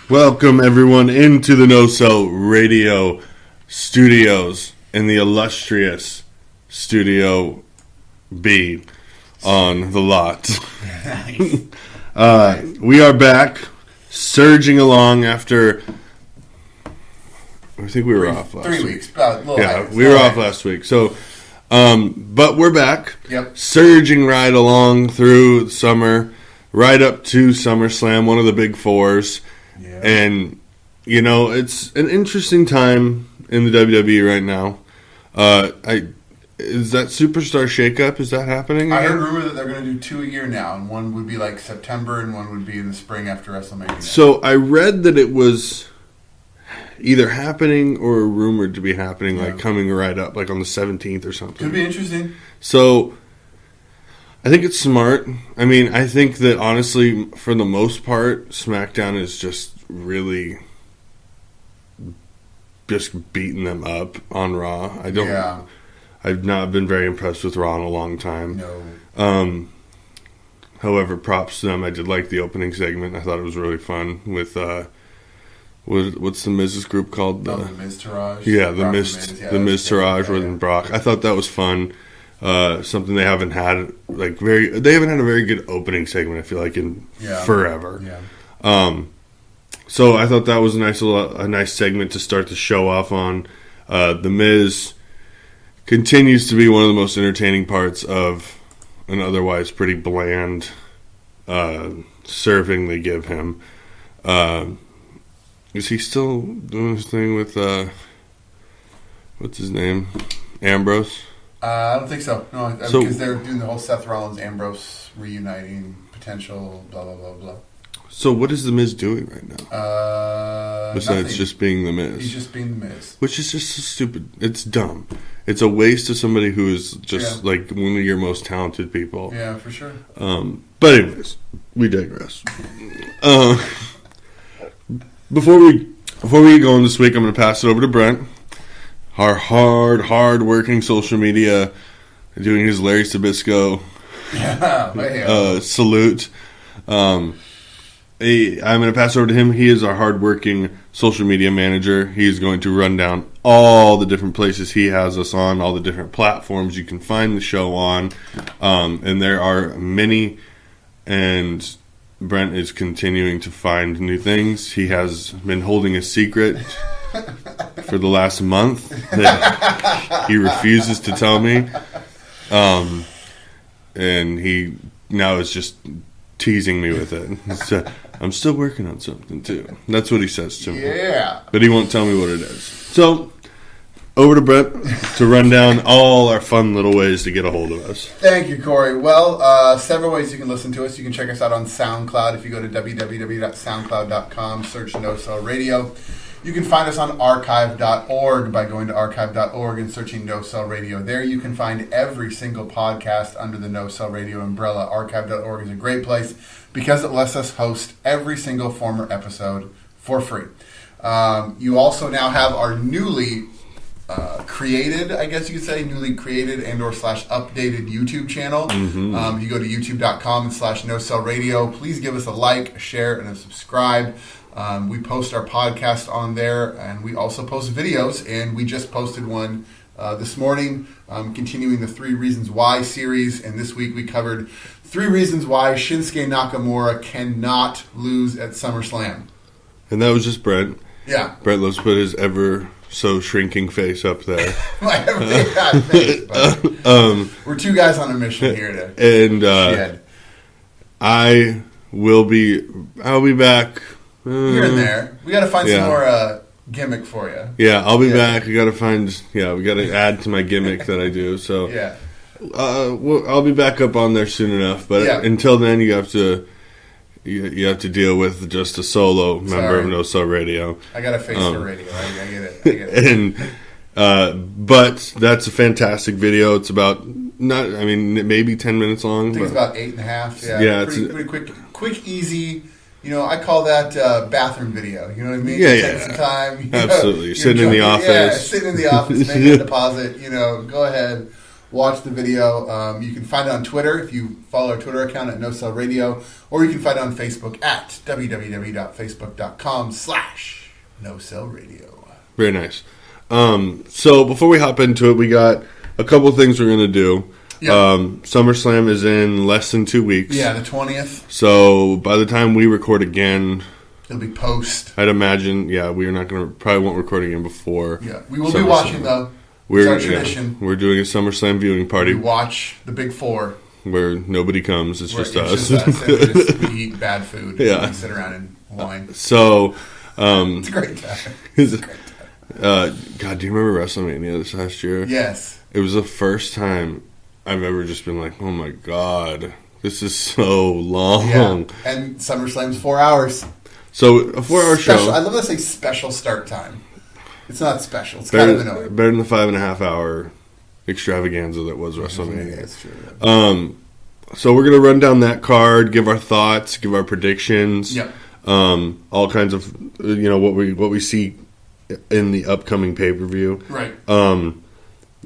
Welcome, everyone, into the No Sell Radio studios in the illustrious Studio B on the lot. Nice. We are back, surging along after... I think we were off last week. 3 weeks. Yeah, we were off last week. So, but we're back. Yep. Surging right along through summer, right up to SummerSlam, one of the big fours. Yeah. And, you know, it's an interesting time in the WWE right now. Is that Superstar Shakeup? Is that happening again? I heard a rumor that they're going to do 2 a year now, and one would be like September, and one would be in the spring after WrestleMania. So I read that it was either happening or rumored to be happening, like coming right up, like on the 17th or something. Could be interesting. So I think it's smart. I mean, I think that honestly, for the most part, SmackDown is just really just beating them up on Raw. I've not been very impressed with Raw in a long time. No. However, props to them. I did like the opening segment. I thought it was really fun with what's the Miz's group called? The Miz Taraj. Yeah, the Miz Taraj with Brock. I thought that was fun. Something they haven't had they haven't had a very good opening segment, I feel like, in forever. Yeah. So I thought that was a nice segment to start the show off on. The Miz continues to be one of the most entertaining parts of an otherwise pretty bland serving they give him. Is he still doing his thing with what's his name? Ambrose? I don't think so. No, because they're doing the whole Seth Rollins Ambrose reuniting potential, blah blah blah blah. So what is the Miz doing right now? Besides nothing. Just being the Miz. He's just being the Miz. Which is just so stupid. It's dumb. It's a waste of somebody who is just like one of your most talented people. Yeah, for sure. But anyways, we digress. Before we get going this week, I'm going to pass it over to Brent, our hard-working social media, doing his Larry Sabisco salute. I'm going to pass it over to him. He is our hard-working social media manager. He is going to run down all the different places he has us on, all the different platforms you can find the show on. And there are many, and Brent is continuing to find new things. He has been holding a secret for the last month that he refuses to tell me. And he now is just teasing me with it. So, I'm still working on something too. That's what he says to me. Yeah. But he won't tell me what it is. So, over to Brett to run down all our fun little ways to get a hold of us. Thank you, Corey. Well, several ways you can listen to us. You can check us out on SoundCloud. If you go to www.soundcloud.com, search No Sell Radio. You can find us on archive.org by going to archive.org and searching No Sell Radio. There you can find every single podcast under the No Sell Radio umbrella. Archive.org is a great place because it lets us host every single former episode for free. You also now have our newly created, I guess you could say, newly created and or / updated YouTube channel. Mm-hmm. You go to youtube.com/ No Sell Radio. Please give us a like, a share, and a subscribe. We post our podcast on there, and we also post videos, and we just posted one this morning, continuing the 3 Reasons Why series, and this week we covered 3 reasons why Shinsuke Nakamura cannot lose at SummerSlam. And that was just Brent. Yeah. Brent loves to put his ever so shrinking face up there. My everyday bad face, but we're 2 guys on a mission here to shed. I'll be back. Here and there. We got to find some more gimmick for you. Yeah, I'll be back. We got to add to my gimmick that I do. So yeah. I'll be back up on there soon enough. But until then, you have to deal with just a solo member of No Sell Radio. I got a face for radio. I get it. And but that's a fantastic video. It's about maybe 10 minutes long. I think it's about 8.5. Yeah, pretty quick, easy. You know, I call that bathroom video. You know what I mean? Yeah. Take some time. Absolutely. Sitting in the office. Yeah, sitting in the office, making a deposit. You know, go ahead, watch the video. You can find it on Twitter if you follow our Twitter account at No Sell Radio, or you can find it on Facebook at www.facebook.com/No Sell Radio. Very nice. So before we hop into it, we got a couple things we're going to do. Yep. SummerSlam is in less than 2 weeks. Yeah, the 20th. So by the time we record again, it'll be post. I'd imagine, we are not going to, probably won't record again before. Yeah, we will be watching though. It's our tradition. We're doing a SummerSlam viewing party. We watch the Big Four. Where nobody comes, it's just us. We eat bad food. Yeah. And we sit around and whine. So, it's a great time. God, do you remember WrestleMania this last year? Yes. It was the first time I've ever just been like, oh my God, this is so long. Yeah. And SummerSlam's 4 hours. So a 4-hour show. I love to say special start time. It's not special. It's kind of annoying. Better than the 5.5 hour extravaganza that was WrestleMania. That's true. Yeah. So we're gonna run down that card, give our thoughts, give our predictions. Yep. All kinds of what we see in the upcoming pay-per-view. Right.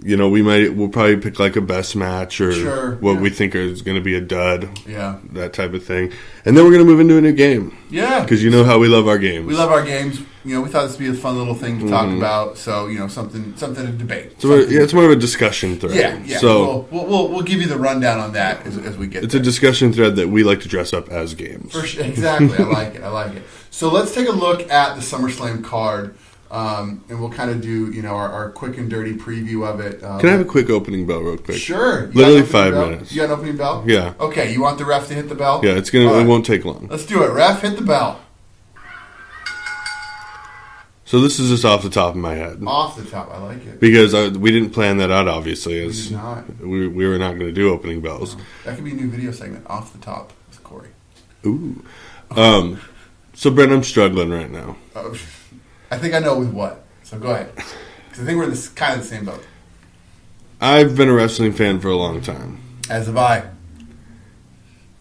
We'll probably pick like a best match or what we think is going to be a dud. Yeah. That type of thing. And then we're going to move into a new game. Yeah. Because you know how we love our games. We love our games. We thought this would be a fun little thing to talk about. So, something to debate. So it's more of a discussion thread. Yeah. So we'll give you the rundown on that as we get It's there. a discussion thread that we like to dress up as games. For sure. Exactly. I like it. So let's take a look at the SummerSlam card. And we'll kind of do, our quick and dirty preview of it. Can I have a quick opening bell real quick? Sure. Literally 5 minutes. You got an opening bell? Yeah. Okay, you want the ref to hit the bell? Yeah, it won't take long. Let's do it. Ref, hit the bell. So this is just off the top of my head. Off the top, I like it. Because we didn't plan that out, obviously. We did not. We were not going to do opening bells. That could be a new video segment, Off the Top, with Corey. Ooh. So, Brent, I'm struggling right now. Oh, I think I know with what. So go ahead. Because I think we're kind of the same boat. I've been a wrestling fan for a long time. As have I.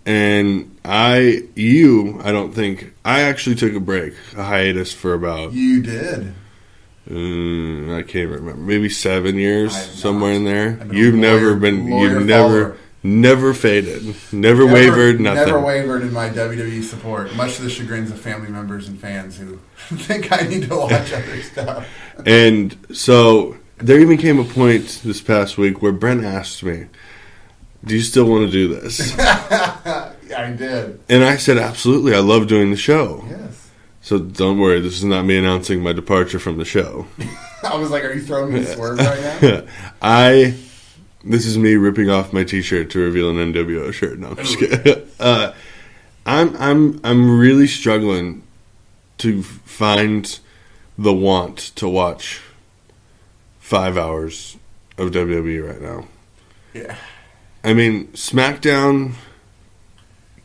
And I actually took a hiatus for about... You did. I can't remember. Maybe 7 years, somewhere in there. You've never faded. Never wavered, nothing. Never wavered in my WWE support, much to the chagrins of family members and fans who think I need to watch other stuff. And so there even came a point this past week where Brent asked me, do you still want to do this? I did. And I said, absolutely. I love doing the show. Yes. So don't worry. This is not me announcing my departure from the show. I was like, are you throwing me a swerve right now? This is me ripping off my T-shirt to reveal an NWO shirt. No, I'm just kidding. I'm really struggling to find the want to watch 5 hours of WWE right now. Yeah. I mean, SmackDown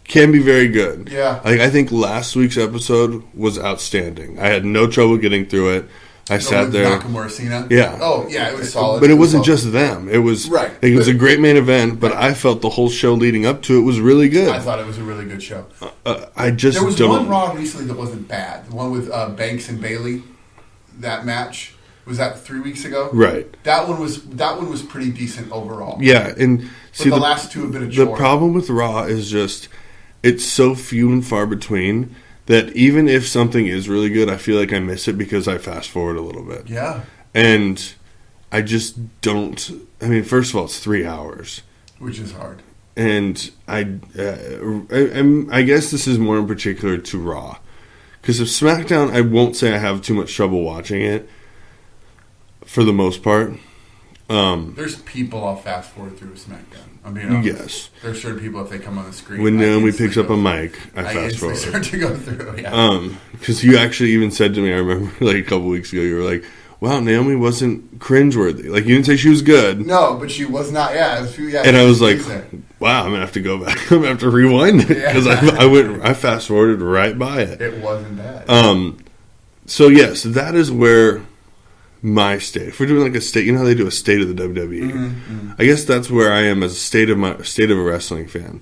can be very good. Yeah. I think last week's episode was outstanding. I had no trouble getting through it. I sat there. Nakamura Cena? Yeah. Oh, yeah, it was solid. But it wasn't just them. It was right. It was a great main event, but I felt the whole show leading up to it was really good. I thought it was a really good show. There was one Raw recently that wasn't bad. The one with Banks and Bayley. That match. Was that 3 weeks ago? Right. That one was pretty decent overall. Yeah, and see, the last two have been a chore. The problem with Raw is just it's so few and far between that even if something is really good, I feel like I miss it because I fast forward a little bit. Yeah. And I just don't. I mean, first of all, it's 3 hours, which is hard. And I guess this is more in particular to Raw, because if SmackDown, I won't say I have too much trouble watching it. For the most part, there's people I'll fast forward through SmackDown. I'm being honest. Yes, there's certain people if they come on the screen. When Naomi picks up a mic, I fast forward. Start to go through. Yeah. Because you actually even said to me, I remember like a couple weeks ago, you were like, "Wow, Naomi wasn't cringeworthy." Like you didn't say she was good. No, but she was not. Yeah, it was, and I was like, "Wow, I'm gonna have to go back. I'm gonna have to rewind it because I fast forwarded right by it. It wasn't bad." So yes, that is where. My state. If we're doing like a state, you know how they do a state of the WWE. Mm-hmm. I guess that's where I am as a state of a wrestling fan.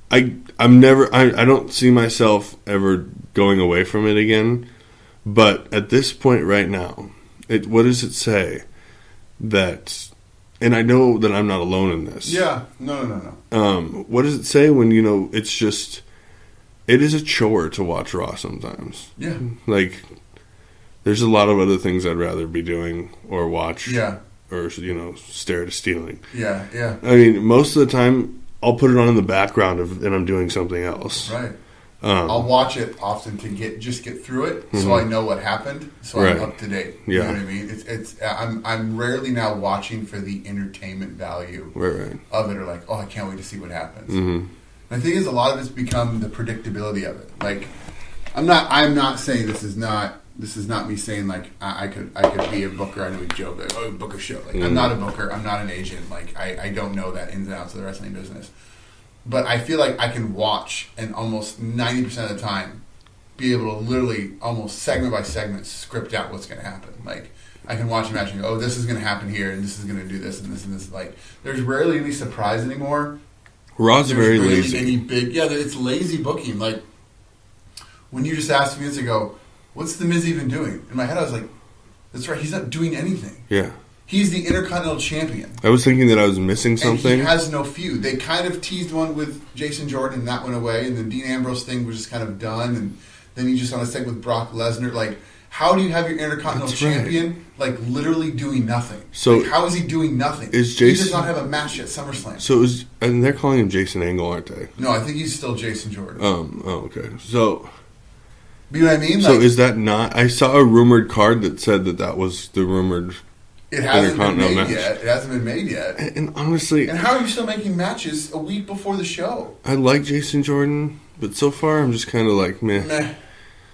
I don't see myself ever going away from it again. But at this point right now, what does it say that and I know that I'm not alone in this. Yeah. No. What does it say when, it's just, it is a chore to watch Raw sometimes. Yeah. Like, there's a lot of other things I'd rather be doing or watch. Yeah. Or, stare at a stealing. Yeah. I mean, most of the time, I'll put it on in the background and I'm doing something else. Right. I'll watch it often to get through it, so I know what happened, so I'm up to date. You know what I mean? I'm rarely now watching for the entertainment value of it, or like, I can't wait to see what happens. And the thing is, a lot of it's become the predictability of it. Like, I'm not saying this is not me saying like I could be a booker. I know we joke like, book a show. Like, I'm not a booker. I'm not an agent. Like, I don't know that ins and outs of the wrestling business. But I feel like I can watch and almost 90% of the time be able to literally almost segment by segment script out what's going to happen. Like, I can watch a match and go, this is going to happen here, and this is going to do this and this and this. Like, there's rarely any surprise anymore. Raw's very lazy. It's lazy booking. Like, when you just asked me minutes ago, what's The Miz even doing? In my head, I was like, that's right, he's not doing anything. Yeah. He's the Intercontinental Champion. I was thinking that I was missing something. And he has no feud. They kind of teased one with Jason Jordan, and that went away. And the Dean Ambrose thing was just kind of done. And then you just on a segment with Brock Lesnar. Like, how do you have your Intercontinental Champion, like, literally doing nothing? So like, how is he doing nothing? He does not have a match at SummerSlam. So and they're calling him Jason Angle, aren't they? No, I think he's still Jason Jordan. Okay. So, you know what I mean? So is that not? I saw a rumored card that said that was the rumored. It hasn't been made yet. It hasn't been made yet. And honestly... And how are you still making matches a week before the show? I like Jason Jordan, but so far I'm just kind of like, meh.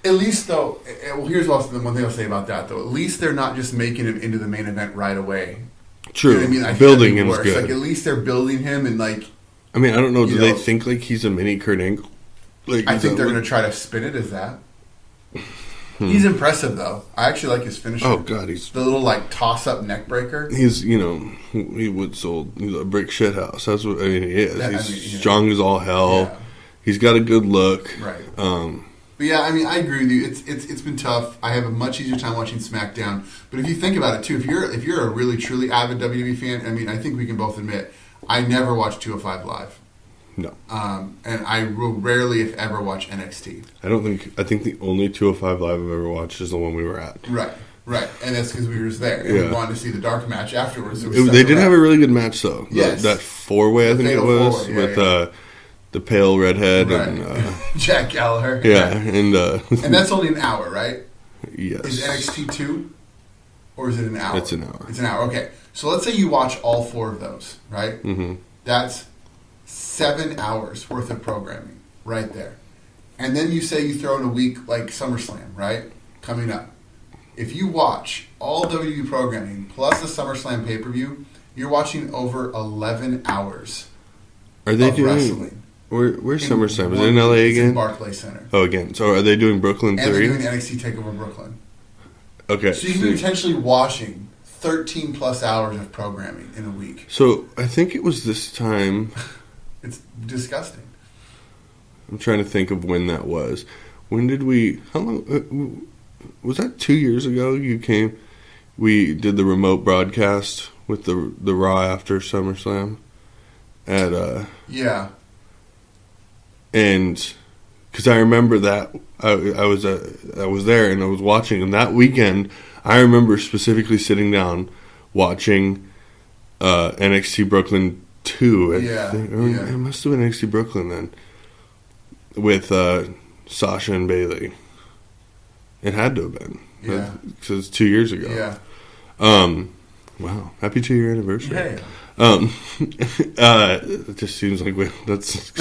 At least, though... Well, here's the one thing I'll say about that, though. At least they're not just making him into the main event right away. True. You know what I mean? Building him is good. Like, at least they're building him and, like... I mean, I don't know. Do they think, like, he's a mini Kurt Angle? Like, I think they're going to try to spin it as that. He's impressive, though. I actually like his finisher. Oh, God. He's the little, like, toss-up neck breaker. He's, he would sold a brick shit house. That's what, he is. He's strong as all hell. Yeah. He's got a good look. Right. But, yeah, I mean, I agree with you. It's been tough. I have a much easier time watching SmackDown. But if you think about it, too, if you're a really, truly avid WWE fan, I mean, I think we can both admit, I never watch 205 Live. No. And I will rarely, if ever, watch NXT. I think the only 205 Live I've ever watched is the one we were at. Right. And that's because we were just there. And we wanted to see the dark match afterwards. They did have a really good match, though. Yes. That four-way, I think it was, with the pale redhead and... Jack Gallagher. Yeah. And that's only an hour, right? Yes. Is NXT 2? Or is it an hour? It's an hour. It's an hour, okay. So let's say you watch all four of those, right? Mm-hmm. That's 7 hours worth of programming right there. And then you say you throw in a week like SummerSlam, right? Coming up. If you watch all WWE programming plus the SummerSlam pay-per-view, you're watching over 11 hours of wrestling. Where's SummerSlam? Is it in LA again? It's in Barclays Center. Oh, again. So are they doing Brooklyn 3? And they're doing NXT TakeOver Brooklyn. Okay. So you can be potentially watching 13 plus hours of programming in a week. So I think it was this time... It's disgusting. I'm trying to think of when that was. When did we... How long... was that 2 years ago you came... We did the remote broadcast with the Raw after SummerSlam at... Yeah. And... Because I remember that I was there and I was watching, and that weekend I remember specifically sitting down watching NXT Brooklyn 2. It must have been NXT Brooklyn then, with Sasha and Bayley. It had to have been, because it's 2 years ago. Yeah. Wow! Happy 2-year anniversary. Hey. It just seems like that's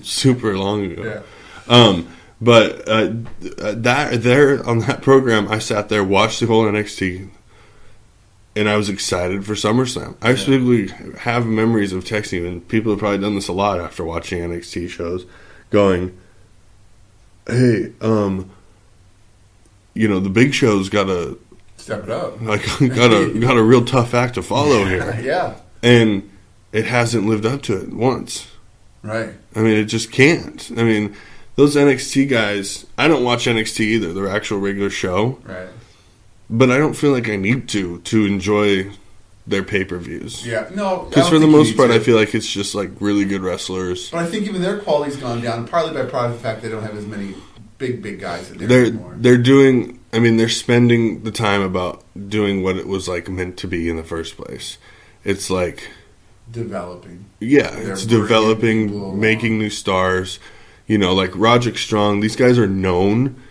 super long ago. Yeah. But there on that program, I sat there, watched the whole NXT, and I was excited for SummerSlam. I specifically have memories of texting, and people have probably done this a lot after watching NXT shows, going, "Hey, the Big Show's got to step it up. Like, got a real tough act to follow here." Yeah, and it hasn't lived up to it once. Right. I mean, it just can't. I mean, those NXT guys, I don't watch NXT either, their actual regular show. Right. But I don't feel like I need to enjoy their pay-per-views. Yeah, no. Because for the most part, I feel like it's just like really good wrestlers. But I think even their quality's gone down, partly by product the fact they don't have as many big guys in there anymore. They're doing. I mean, they're spending the time about doing what it was like meant to be in the first place. It's like developing. Yeah, it's developing, making new stars. You know, like Roderick Strong. These guys are known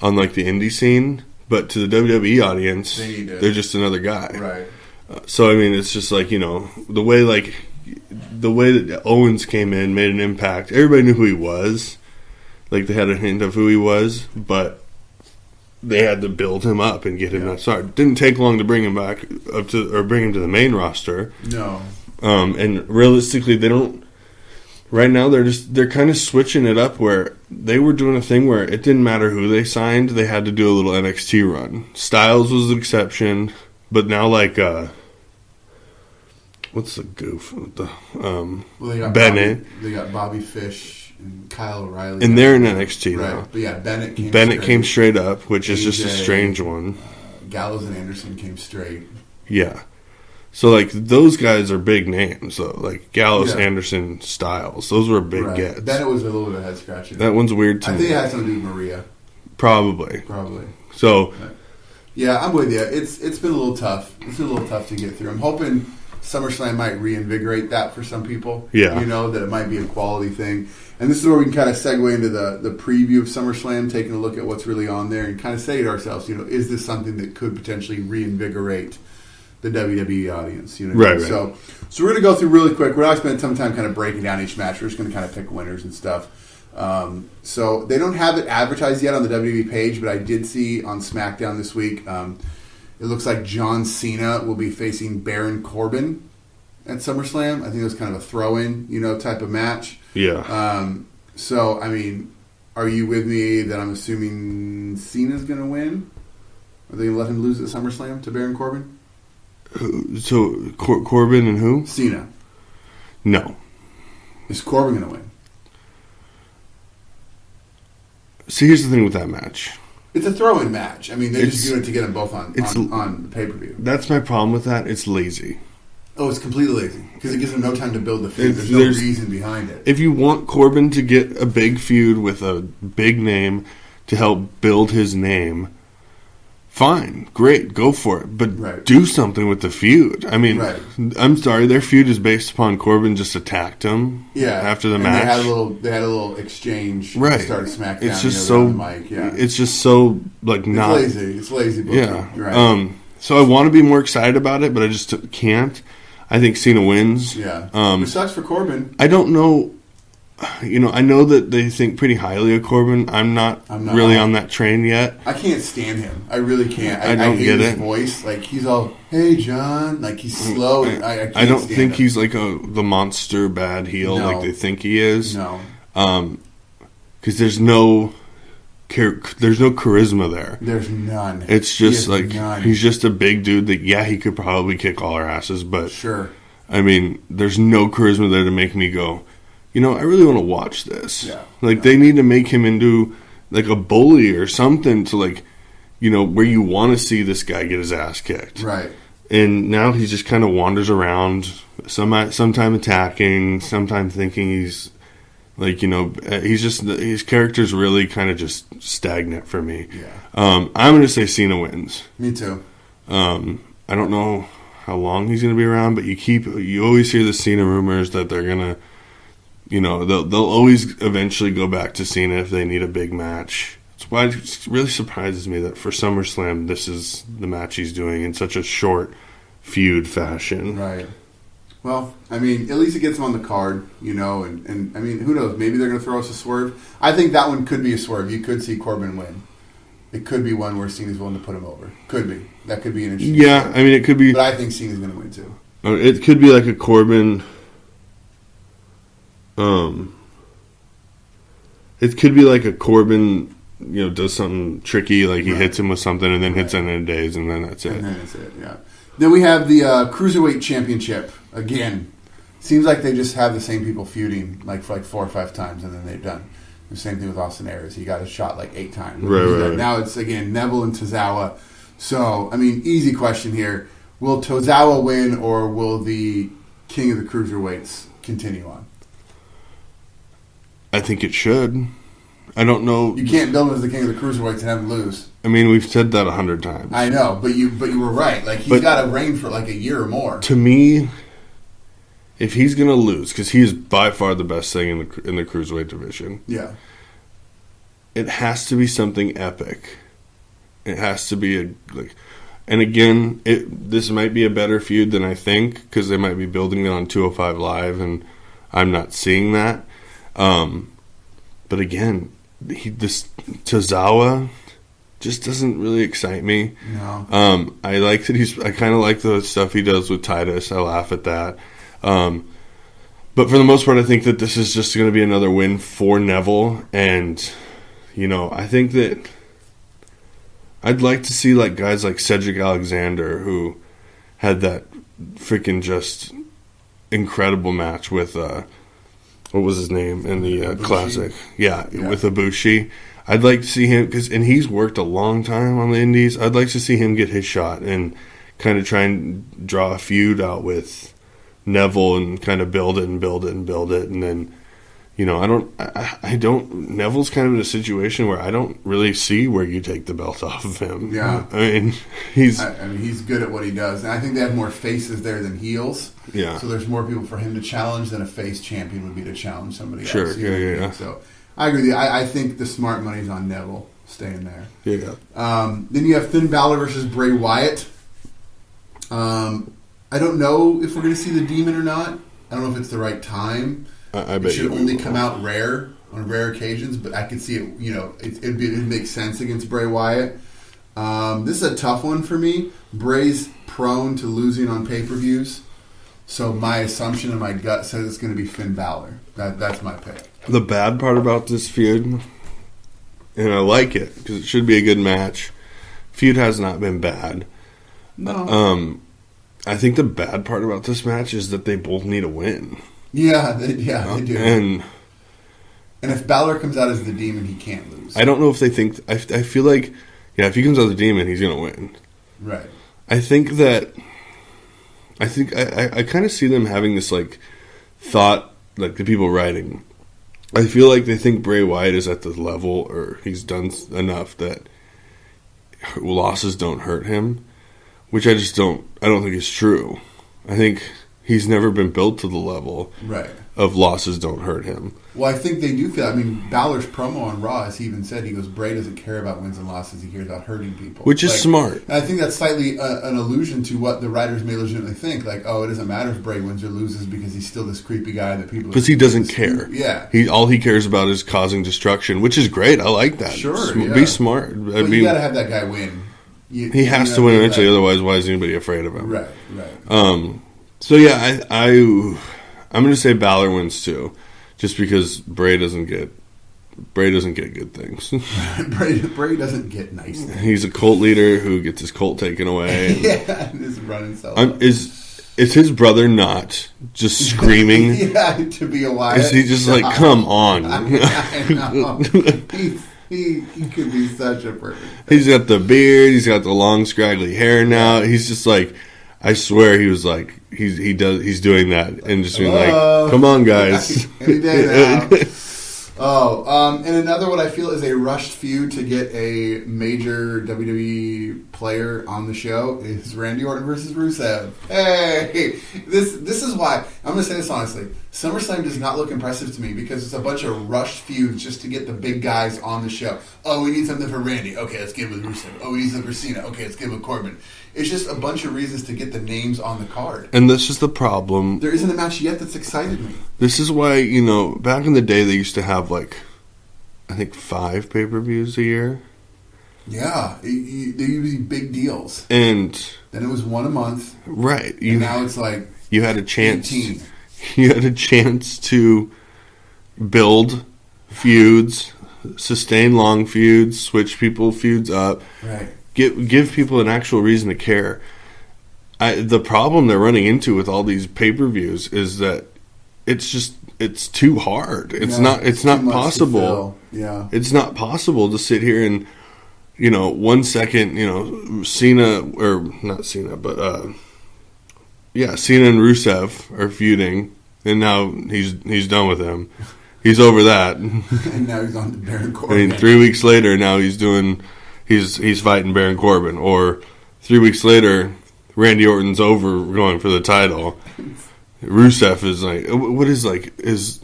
on like the indie scene, but to the WWE audience, they're just another guy. Right. So I mean, it's just like, you know, the way that Owens came in, made an impact. Everybody knew who he was. Like they had a hint of who he was, but they had to build him up and get him that start. It didn't take long to bring him back up to, or bring him to the main roster. No. And realistically, they don't. Right now, they're kind of switching it up where they were doing a thing where it didn't matter who they signed; they had to do a little NXT run. Styles was the exception, but now like what's the goof? Bennett. They got Bobby Fish and Kyle O'Reilly, and they're in NXT now. Right, but yeah, Bennett came straight up, which is just a strange one. Gallows and Anderson came straight. Yeah. So, like, those guys are big names, though. Like, Gallows, Anderson, Styles. Those were big gets. Bennett was a little bit of a head-scratcher. That one's weird, too. I think it has something to do with Maria. Probably. So... Yeah, I'm with you. It's been a little tough. It's been a little tough to get through. I'm hoping SummerSlam might reinvigorate that for some people. Yeah. You know, that it might be a quality thing. And this is where we can kind of segue into the preview of SummerSlam, taking a look at what's really on there and kind of say to ourselves, you know, is this something that could potentially reinvigorate the WWE audience, you know. Right. So we're going to go through really quick. We're not spending some time kind of breaking down each match. We're just going to kind of pick winners and stuff. So they don't have it advertised yet on the WWE page, but I did see on SmackDown this week. It looks like John Cena will be facing Baron Corbin at SummerSlam. I think it was kind of a throw-in, you know, type of match. Yeah. So I mean, are you with me that I'm assuming Cena's going to win? Are they going to let him lose at SummerSlam to Baron Corbin? So, Corbin and who? Cena. No. Is Corbin going to win? See, here's the thing with that match. It's a throw-in match. I mean, they just do it to get them both on the pay-per-view. That's my problem with that. It's lazy. Oh, it's completely lazy. Because it gives them no time to build the feud. There's no reason behind it. If you want Corbin to get a big feud with a big name to help build his name... Fine, great, go for it, but do something with the feud. I mean, I'm sorry, their feud is based upon Corbin just attacked him after the match. They had a little exchange. Right, to start SmackDown. It's just so the mic. it's just so like not lazy. It's lazy. Booking. Yeah. Right. So I want to be more excited about it, but I just can't. I think Cena wins. Yeah. It sucks for Corbin. I don't know. You know, I know that they think pretty highly of Corbin. I'm not really on that train yet. I can't stand him. I really can't. I don't hate get his it. Voice. Like he's all, "Hey, John." Like he's slow. I don't think he's like the monster bad heel like they think he is. No. Because there's no charisma there. There's none. It's just like he's just a big dude that he could probably kick all our asses, but sure. I mean, there's no charisma there to make me go, you know, I really want to watch this. Yeah. They need to make him into like a bully or something to like, you know, where you want to see this guy get his ass kicked. Right. And now he just kind of wanders around, sometime attacking, sometime thinking he's like, you know, his character's really kind of just stagnant for me. Yeah. I'm going to say Cena wins. Me too. I don't know how long he's going to be around, but you always hear the Cena rumors that they're going to, you know, they'll always eventually go back to Cena if they need a big match. That's why it really surprises me that for SummerSlam, this is the match he's doing in such a short feud fashion. Right. Well, I mean, at least it gets him on the card, you know, and I mean, who knows? Maybe they're going to throw us a swerve. I think that one could be a swerve. You could see Corbin win. It could be one where Cena's willing to put him over. Could be. That could be an interesting swerve. I mean, it could be. But I think Cena's going to win, too. It could be like a Corbin... it could be like a Corbin, you know, does something tricky, like he hits him with something and then hits End of Days, and then that's it. And then that's it, yeah. Then we have the Cruiserweight Championship. Again, seems like they just have the same people feuding for 4 or 5 times, and then they're done. The same thing with Austin Aries. He got a shot 8 times. Right. Now it's, again, Neville and Tozawa. So, I mean, easy question here. Will Tozawa win, or will the King of the Cruiserweights continue on? I think it should. I don't know. You can't build him as the King of the Cruiserweights and have him lose. I mean, we've said that 100 times. I know, but you were right. Like, he's got to reign for like a year or more. To me, if he's going to lose, because he is by far the best thing in the Cruiserweight division. Yeah. It has to be something epic. It has to be and again, this might be a better feud than I think, because they might be building it on 205 Live, and I'm not seeing that. But again, this Tozawa just doesn't really excite me. No. I like that I kind of like the stuff he does with Titus. I laugh at that. But for the most part, I think that this is just going to be another win for Neville, and I think that I'd like to see like guys like Cedric Alexander, who had that freaking just incredible match with what was his name in the Classic? Yeah, with Ibushi. I'd like to see him, and he's worked a long time on the Indies. I'd like to see him get his shot and kind of try and draw a feud out with Neville and kind of build it, and then I don't. Neville's kind of in a situation where I don't really see where you take the belt off of him. Yeah, I mean he's good at what he does, and I think they have more faces there than heels. Yeah, so there's more people for him to challenge than a face champion would be to challenge somebody else. Sure, yeah. So I agree with you. I think the smart money's on Neville staying there. Yeah. Then you have Finn Balor versus Bray Wyatt. I don't know if we're going to see the Demon or not. I don't know if it's the right time. I bet it should only come out on rare occasions, but I could see it. It'd make sense against Bray Wyatt. This is a tough one for me. Bray's prone to losing on pay-per-views, so my assumption and my gut says it's going to be Finn Balor. That's my pick. The bad part about this feud, and I like it because it should be a good match. Feud has not been bad. No. I think the bad part about this match is that they both need a win. Yeah, they do. And if Balor comes out as the Demon, he can't lose. I don't know if they think. I feel like, if he comes out as the Demon, he's going to win. Right. I think I kind of see them having this like thought, like the people writing. I feel like they think Bray Wyatt is at the level, or he's done enough that losses don't hurt him, which I don't think is true. I think he's never been built to the level of losses don't hurt him. Well, I think they do feel. I mean, Balor's promo on Raw, as he even said, he goes, Bray doesn't care about wins and losses. He cares about hurting people. Which is smart. And I think that's slightly an allusion to what the writers may legitimately think. Like, it doesn't matter if Bray wins or loses because he's still this creepy guy that people... Because he doesn't care. Yeah. All he cares about is causing destruction, which is great. I like that. Sure, Be smart. But you got to have that guy win. He has to win eventually, otherwise why is anybody afraid of him? Right. So yeah, I'm going to say Balor wins too, just because Bray doesn't get good things. Bray doesn't get nice things. He's a cult leader who gets his cult taken away. And is running self. Is his brother not just screaming? To be a Wyatt. Is he just like, come on? I know. He could be such a perfect. He's got the beard. He's got the long scraggly hair now. He's just like, I swear he was like, he's doing that and just being like, come on guys. Any day now. And another what I feel is a rushed feud to get a major WWE player on the show is Randy Orton versus Rusev. Hey, this is why I'm going to say this honestly. SummerSlam does not look impressive to me because it's a bunch of rushed feuds just to get the big guys on the show. Oh, we need something for Randy. Okay, let's get it with Rusev. Oh, we need something for Cena. Okay, let's get it with Corbin. It's just a bunch of reasons to get the names on the card. And this is the problem. There isn't a match yet that's excited me. This is why, back in the day they used to have like, I think 5 pay-per-views a year. Yeah, they used to be big deals. And then it was one a month. Right. And now it's like you had a chance. 18. You had a chance to build feuds, sustain long feuds, switch feuds up. Right. Give people an actual reason to care. The problem they're running into with all these pay-per-views is that it's too hard. It's not possible. Yeah. It's not possible to sit here and 1 second, Cena, or not Cena, but Yeah, Cena and Rusev are feuding, and now he's done with them. He's over that. And now he's on to Baron Corbin. I mean, 3 weeks later, now he's fighting Baron Corbin. Or 3 weeks later, Randy Orton's over going for the title. Rusev is like, what is like, is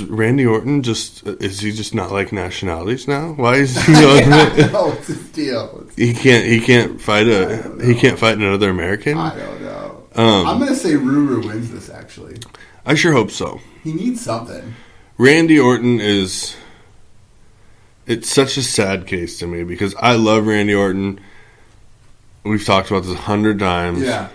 Randy Orton is he just not like nationalities now? Why is he on No, it's his deal. He can't fight another American? I don't know. I'm going to say Ruru wins this, actually. I sure hope so. He needs something. Randy Orton it's such a sad case to me because I love Randy Orton. We've talked about this 100 times. Yeah.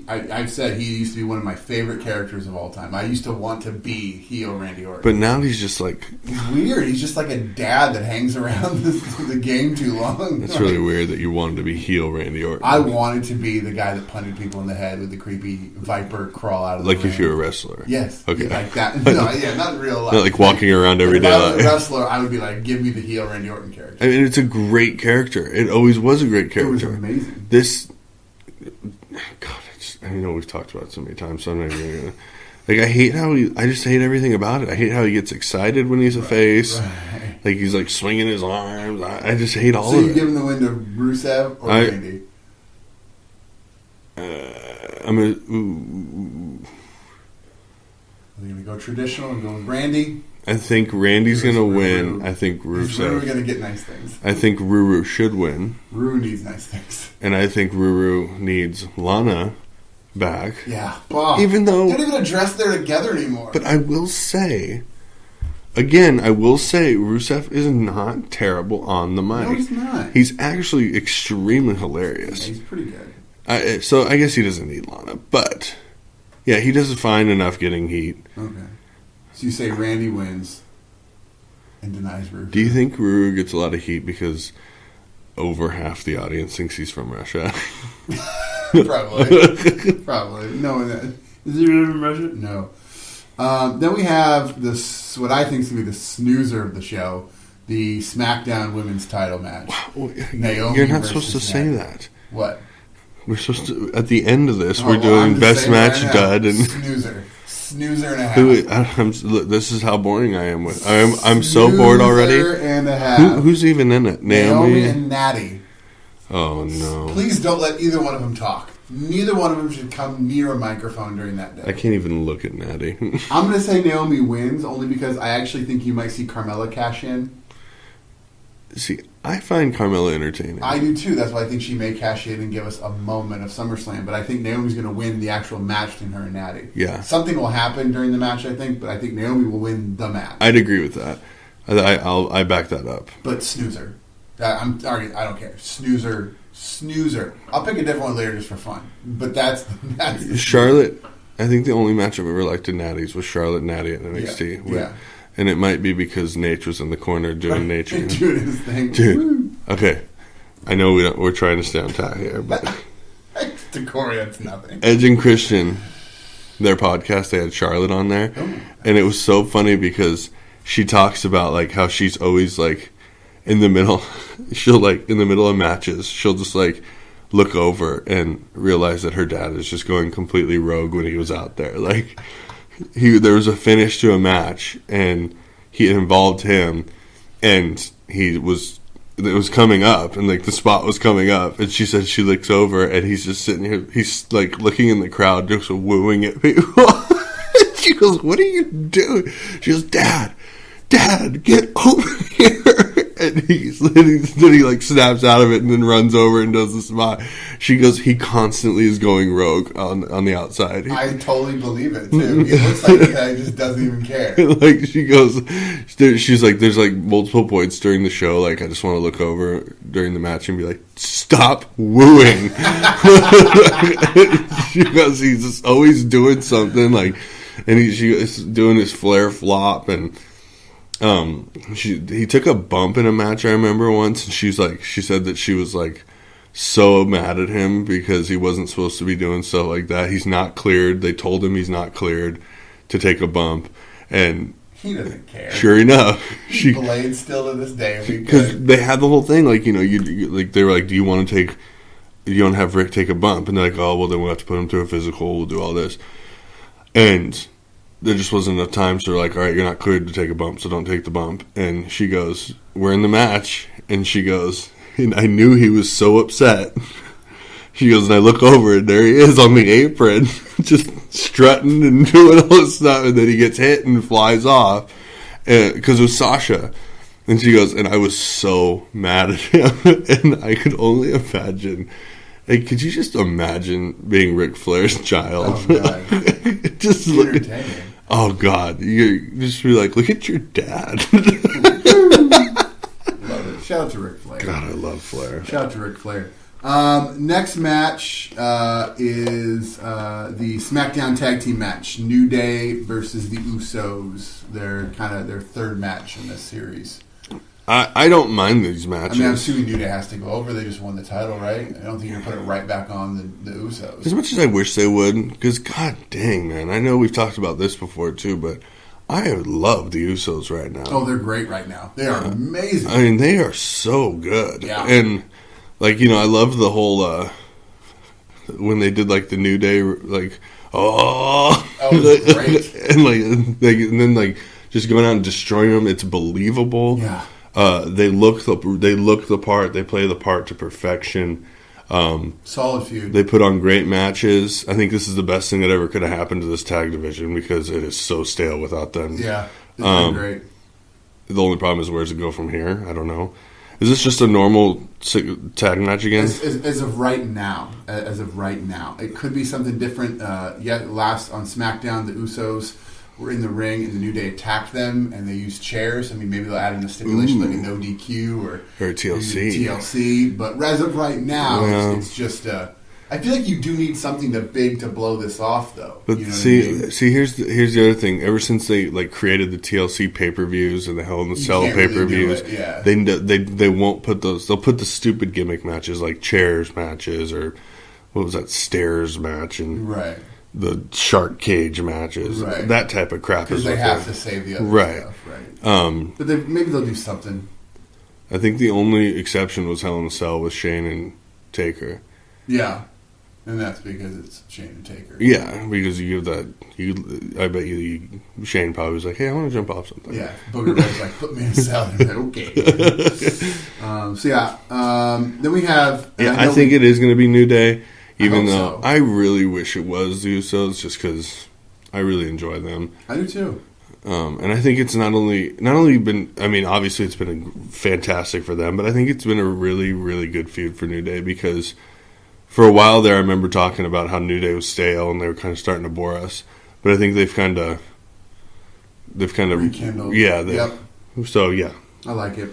I've said he used to be one of my favorite characters of all time. I used to want to be heel Randy Orton. But now he's just like... He's weird. He's just like a dad that hangs around the game too long. It's really weird that you wanted to be heel Randy Orton. I wanted to be the guy that punted people in the head with the creepy viper crawl out of the ring. Like if you're a wrestler? Yes. Okay. Like that. No, yeah, not in real life. Not like walking around every day. If I was a wrestler, I would be like, give me the heel Randy Orton character. I mean, it's a great character. It always was a great character. It was amazing. God, I know we've talked about it so many times, so I'm not even gonna... Like, I just hate everything about it. I hate how he gets excited when he's a face. Right. Like, he's, like, swinging his arms. I just hate all of it. So you give him the win to Rusev or Randy? I'm going to... Are they going to go traditional and go with Randy? I think Randy's going to win. I think Rusev... Ruru going to get nice things. I think Ruru should win. Ruru needs nice things. And I think Ruru needs Lana back. Yeah. Bob. Even though... They don't even address they're together anymore. But I will say... Again, I will say Rusev is not terrible on the mic. No, he's not. He's actually extremely hilarious. Yeah, he's pretty good. So I guess he doesn't need Lana. But, yeah, he does fine enough getting heat. Okay. So you say Randy wins and denies Ruru. Do you think Ruru gets a lot of heat because over half the audience thinks he's from Russia? Probably. Probably. No, is he really from Russia? No. Then we have this, what I think is going to be the snoozer of the show, the SmackDown Women's Title match. Wow. Naomi You're not supposed to say Natty. that. What? We're supposed to, at the end of this, Oh, we're well, doing I'm best just match saying right dud now, and snoozer and a half. look, this is how boring I am with. I'm so bored already. Snoozer and a half. Who's even in it? Naomi and Natty. Oh no! Please don't let either one of them talk. Neither one of them should come near a microphone during that day. I can't even look at Natty. I'm going to say Naomi wins only because I actually think you might see Carmella cash in. See, I find Carmella entertaining. I do too. That's why I think she may cash in and give us a moment of SummerSlam. But I think Naomi's going to win the actual match between her and Natty. Yeah. Something will happen during the match, I think, but I think Naomi will win the match. I'd agree with that. I back that up. But snoozer. I don't care. Snoozer. I'll pick a different one later just for fun. But that's Charlotte. I think the only match I've ever liked in Natty's was Charlotte and Natty at NXT. Yeah. And it might be because Nate was in the corner doing nature. Doing his thing. Dude. Okay. I know we're trying to stay on top here, but to Corey, that's nothing. Edge and Christian, their podcast, they had Charlotte on there. Oh. And it was so funny because she talks about like how she's always like in the middle, she'll like in the middle of matches, she'll just like look over and realize that her dad is just going completely rogue when he was out there. Like there was a finish to a match and it involved him and it was coming up and like the spot was coming up and she said she looks over and he's just sitting here, he's like looking in the crowd just wooing at people. She goes, "What are you doing?" She goes, Dad, get over here. And he like snaps out of it and then runs over and does the spot. She goes, he constantly is going rogue on the outside. I totally believe it too. He looks like the guy just doesn't even care. Like she goes, she's like, there's like multiple points during the show. Like I just want to look over during the match and be like, stop wooing. She goes, he's just always doing something like, and she's doing his flare flop and. He took a bump in a match I remember once, and she said that she was like so mad at him because he wasn't supposed to be doing stuff like that. He's not cleared. They told him he's not cleared to take a bump, and he doesn't care. Sure enough, she blades still to this day because they had the whole thing like you like they were like, do you want to take? you don't have Rick take a bump. And they're like, oh, well, then we'll have to put him through a physical. We'll do all this. And there just wasn't enough time. So they're like, all right, you're not cleared to take a bump, so don't take the bump. And she goes, we're in the match. And she goes, and I knew he was so upset. She goes, and I look over, and there he is on the apron, just strutting and doing all this stuff. And then he gets hit and flies off because it was Sasha. And she goes, and I was so mad at him. And I could only imagine. Like, could you just imagine being Ric Flair's child? Oh, God. Just look at, oh, God. You just be like, look at your dad. Love it. Shout out to Ric Flair. God, I love Flair. Shout out to Ric Flair. Next match is the SmackDown Tag Team match. New Day versus the Usos. They're kind of their third match in this series. I don't mind these matches. I mean, I'm assuming New Day has to go over. They just won the title, right? I don't think you're going to put it right back on the Usos. As much as I wish they would, because god dang, man. I know we've talked about this before, too, but I love the Usos right now. Oh, they're great right now. They are amazing. I mean, they are so good. Yeah. And, like, you know, I love the whole, when they did, like, the New Day, like, oh. That was great. and then, like, just going out and destroying them. It's believable. Yeah. They look the part. They play the part to perfection. Solid feud. They put on great matches. I think this is the best thing that ever could have happened to this tag division because it is so stale without them. Yeah, it's been great. The only problem is where's it go from here? I don't know. Is this just a normal tag match again? As of right now. It could be something different. Last on SmackDown, the Usos were in the ring and the New Day attacked them and they used chairs. I mean, maybe they'll add in a stipulation like a no DQ or TLC. But as of right now, it's just I feel like you do need something big to blow this off, though. But you know see, here's the other thing. Ever since they like created the TLC pay-per-views and the Hell in the Cell pay-per-views, they won't put those. They'll put the stupid gimmick matches like chairs matches or what was that stairs match and the shark cage matches, that type of crap. Because they have to save the other stuff, right? But maybe they'll do something. I think the only exception was Hell in a Cell with Shane and Taker. Yeah. And that's because it's Shane and Taker. Yeah, because you give that. I bet you Shane probably was like, "Hey, I want to jump off something." Yeah, Booger Red's like, "Put me in a cell." Like, okay. Then we have. I think it is going to be New Day, even though I really wish it was the Usos, just because I really enjoy them. I do too. And I think it's not only been. I mean, obviously it's been fantastic for them, but I think it's been a really, really good feud for New Day because. For a while there, I remember talking about how New Day was stale and they were kind of starting to bore us. But I think they've kind of rekindled. Yeah. So, yeah. I like it.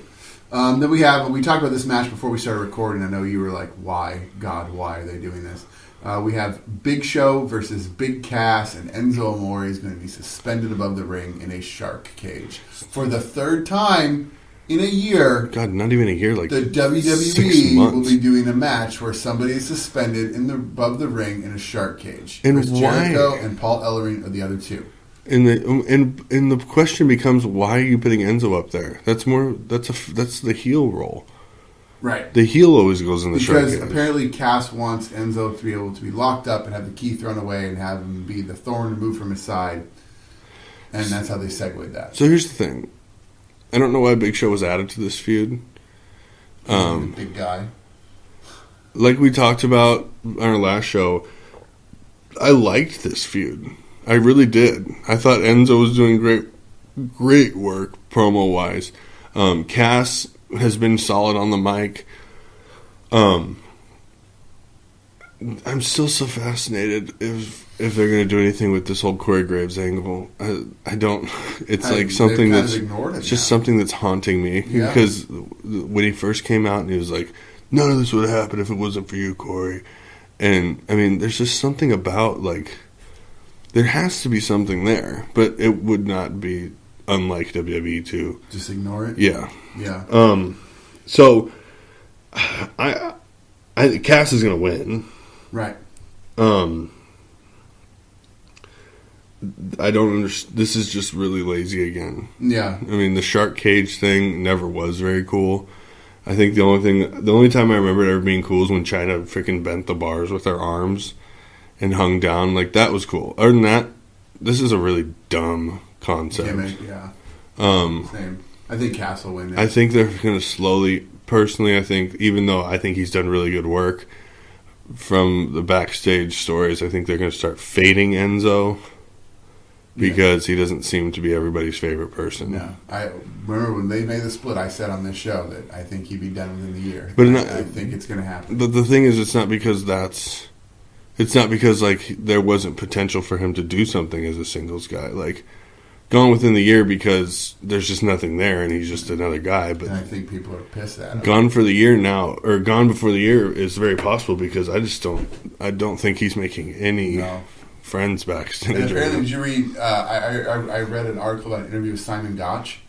Then we talked about this match before we started recording. I know you were like, why? God, why are they doing this? We have Big Show versus Big Cass, and Enzo Amore is going to be suspended above the ring in a shark cage. For the third time in a year, God, not even a year, like the WWE will be doing a match where somebody is suspended above the ring in a shark cage. And Chris why? Jericho and Paul Ellering are the other two. And the question becomes, why are you putting Enzo up there? That's the heel role. Right. The heel always goes in the shark cage. Because apparently Cass wants Enzo to be able to be locked up and have the key thrown away and have him be the thorn removed from his side. And that's how they segued that. So here's the thing. I don't know why Big Show was added to this feud. Big guy. Like we talked about on our last show, I liked this feud. I really did. I thought Enzo was doing great work promo-wise. Cass has been solid on the mic. I'm still so fascinated if they're going to do anything with this whole Corey Graves angle. I don't. It's like something that's it's just something that's haunting me because when he first came out and he was like, "None of this would have happened if it wasn't for you, Corey." And I mean, there's just something about like there has to be something there, but it would not be unlike WWE to just ignore it. Yeah. So I Cass is going to win. Right. I don't understand. This is just really lazy again. Yeah. I mean, the shark cage thing never was very cool. I think the only time I remember it ever being cool is when China freaking bent the bars with her arms and hung down. Like, that was cool. Other than that, this is a really dumb concept. Gimmick, yeah. Same. I think Cass will win it. I think they're going to slowly, personally, I think, even though I think he's done really good work from the backstage stories, I think they're going to start fading Enzo because he doesn't seem to be everybody's favorite person. No. I remember when they made the split, I said on this show that I think he'd be done within the year. But I think it's going to happen. But the thing is, it's not because like there wasn't potential for him to do something as a singles guy. Like, gone within the year because there's just nothing there and he's just another guy. But and I think people are pissed at him. Gone for the year now, or gone before the year is very possible because I don't think he's making any friends backstage. And apparently, did you read? I read an article about an interview with Simon Gotch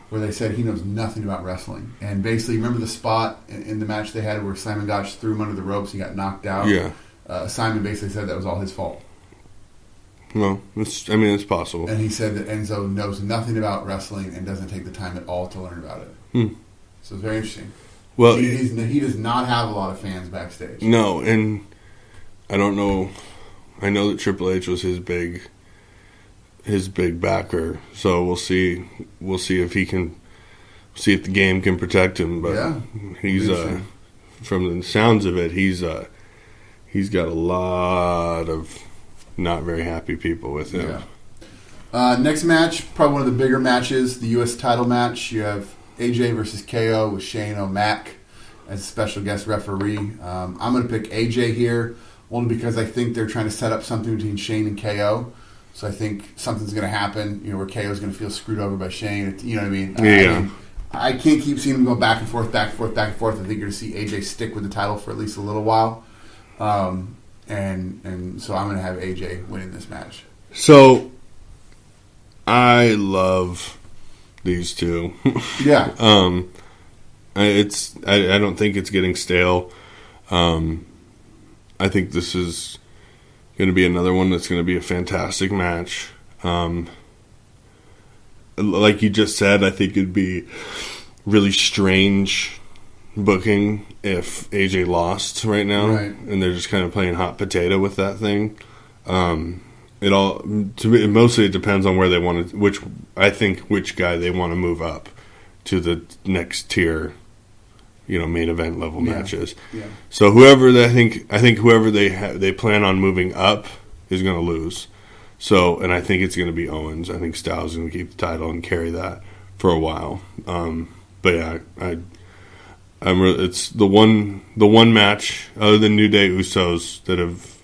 where they said he knows nothing about wrestling. And basically, remember the spot in the match they had where Simon Gotch threw him under the ropes and he got knocked out? Yeah. Simon basically said that was all his fault. Well, it's possible. And he said that Enzo knows nothing about wrestling and doesn't take the time at all to learn about it. So it's very interesting. Well, he does not have a lot of fans backstage. No, and I don't know. I know that Triple H was his big backer. So we'll see if he can see if the game can protect him. But yeah, he's from the sounds of it, he's got a lot of not very happy people with him. Yeah. Next match, probably one of the bigger matches, the U.S. title match. You have AJ versus KO with Shane O'Mac as a special guest referee. I'm going to pick AJ here, only because I think they're trying to set up something between Shane and KO. So I think something's going to happen, where KO is going to feel screwed over by Shane. You know what I mean? Yeah. I can't keep seeing them go back and forth, back and forth, back and forth. I think you're going to see AJ stick with the title for at least a little while. And so I'm going to have AJ winning this match. So I love these two. Yeah. I don't think it's getting stale. I think this is going to be another one that's going to be a fantastic match. Like you just said, I think it'd be really strange booking if AJ lost right now, and they're just kind of playing hot potato with that thing. Mostly it depends on where they want to, which guy they want to move up to the next tier, main event level matches. Yeah. So whoever I think whoever they plan on moving up is going to lose. So, and I think it's going to be Owens. I think Styles is going to keep the title and carry that for a while. But yeah, it's the one match other than New Day Usos that have.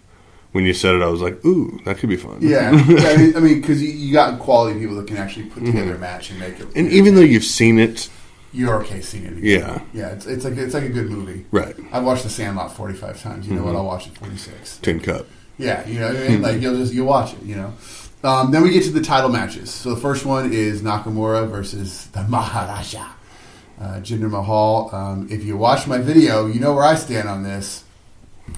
When you said it, I was like, "Ooh, that could be fun." Yeah, I mean, because you got quality people that can actually put together a match and make it. And even though you've seen it, you're okay seeing it again. Yeah. It's like a good movie. Right. I've watched The Sandlot 45 times. You know what? I'll watch it 46. Tin Cup. Yeah, you know what I mean. Like you'll watch it. Then we get to the title matches. So the first one is Nakamura versus the Maharaja, Jinder Mahal. If you watch my video, you know where I stand on this.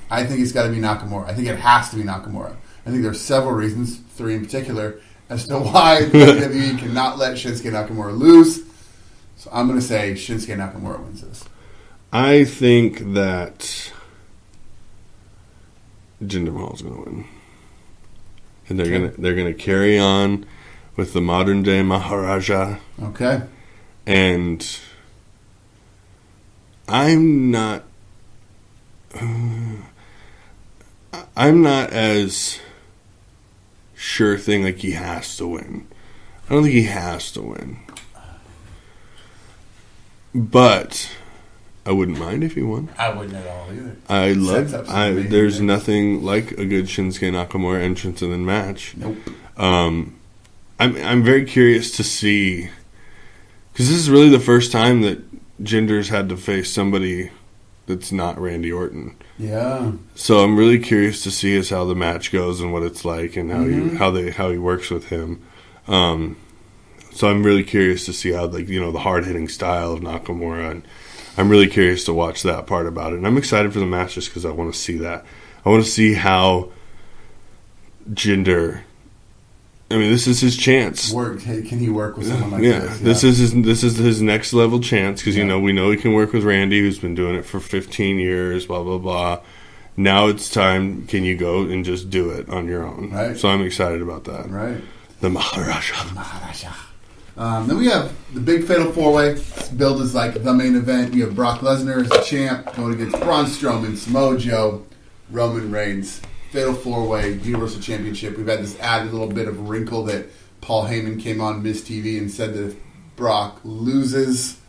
I think it's got to be Nakamura. I think it has to be Nakamura. I think there's several reasons, 3 in particular, as to why WWE cannot let Shinsuke Nakamura lose. So I'm going to say Shinsuke Nakamura wins this. I think that Jinder Mahal's going to win, and they're gonna carry on with the modern day Maharaja. Okay. And I'm not as sure thing like he has to win. I don't think he has to win. But I wouldn't mind if he won. I wouldn't at all either. There's nothing like a good Shinsuke Nakamura entrance in the match. Nope. I'm very curious to see, because this is really the first time that Jinder's had to face somebody that's not Randy Orton. Yeah. So I'm really curious to see how the match goes and what it's like and how he works with him. So I'm really curious to see how the hard hitting style of Nakamura, and I'm really curious to watch that part about it. And I'm excited for the match just because I want to see that. I want to see how Jinder I mean, this is his chance. Can he work with someone like this? Yeah, this is his next level chance because we know he can work with Randy, who's been doing it for 15 years. Blah blah blah. Now it's time. Can you go and just do it on your own? Right. So I'm excited about that. Right. The Maharaja. Then we have the big Fatal 4-Way. It's billed as like the main event. You have Brock Lesnar as the champ going against Braun Strowman, Samoa Joe, Roman Reigns. Fatal 4-Way, Universal Championship. We've had this added little bit of wrinkle that Paul Heyman came on Miz TV and said that if Brock loses,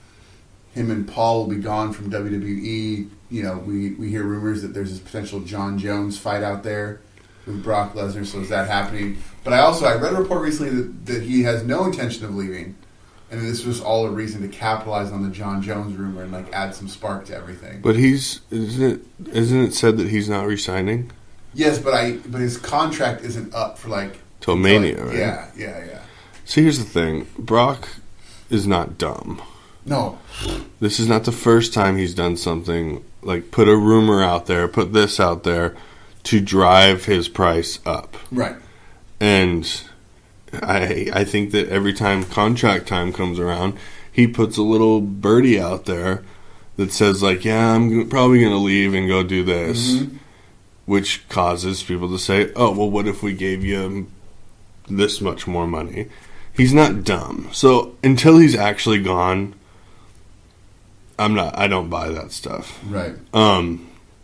him and Paul will be gone from WWE. You know, we hear rumors that there's this potential John Jones fight out there with Brock Lesnar, so is that happening? But I read a report recently that he has no intention of leaving, and this was all a reason to capitalize on the John Jones rumor and like add some spark to everything. But isn't it said that he's not re-signing? Yes, but his contract isn't up for like till Mania, right? Yeah. See, here's the thing: Brock is not dumb. No, this is not the first time he's done something like put a rumor out there, put this out there to drive his price up. Right. And I think that every time contract time comes around, he puts a little birdie out there that says like, yeah, I'm probably going to leave and go do this, which causes people to say, oh, well, what if we gave you this much more money? He's not dumb. So until he's actually gone, I don't buy that stuff. Right.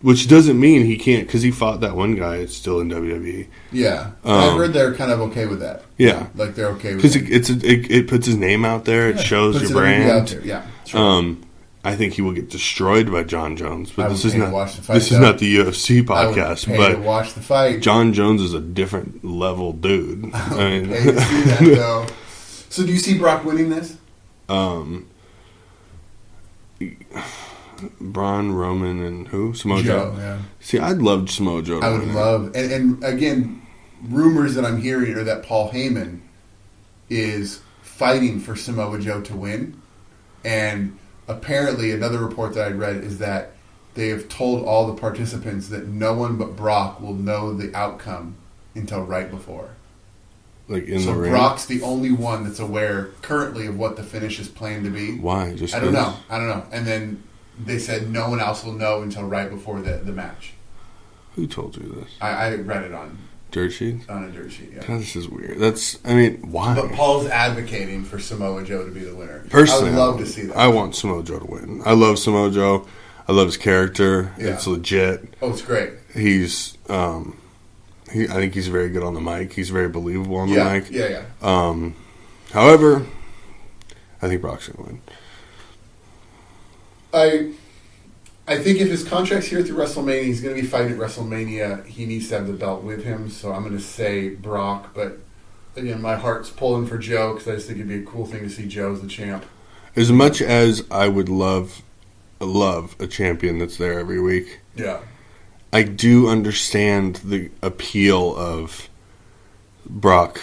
Which doesn't mean he can't, because he fought that one guy that's still in WWE. Yeah. I've heard they're kind of okay with that. Yeah. Like they're okay with it. Because it puts his name out there. It shows your brand. Out there. Yeah. Sure. I think he will get destroyed by John Jones. But this is not the UFC podcast. But to watch the fight. John Jones is a different level dude. I mean, pay to see that, though. So do you see Brock winning this? Braun, Roman, and who? Samoa Joe. Yeah. See, I'd love Samoa Joe to win. I would love, and again, rumors that I'm hearing are that Paul Heyman is fighting for Samoa Joe to win, and apparently another report that I read is that they have told all the participants that no one but Brock will know the outcome until right before. Like in the ring? So Brock's the only one that's aware currently of what the finish is planned to be. Why? I don't know. And then they said no one else will know until right before the match. Who told you this? I read it on dirt sheet. On a dirt sheet, yeah. God, this is weird. Why? But Paul's advocating for Samoa Joe to be the winner. Personally, I would love to see that. I want Samoa Joe to win. I love Samoa Joe. I love his character. Yeah. It's legit. Oh, it's great. He's, I think he's very good on the mic. He's very believable on the mic. Yeah. However, I think Brock's going to win. I think if his contract's here through WrestleMania, he's going to be fighting at WrestleMania. He needs to have the belt with him, so I'm going to say Brock. But again, my heart's pulling for Joe because I just think it'd be a cool thing to see Joe as the champ. As much as I would love a champion that's there every week, yeah, I do understand the appeal of Brock.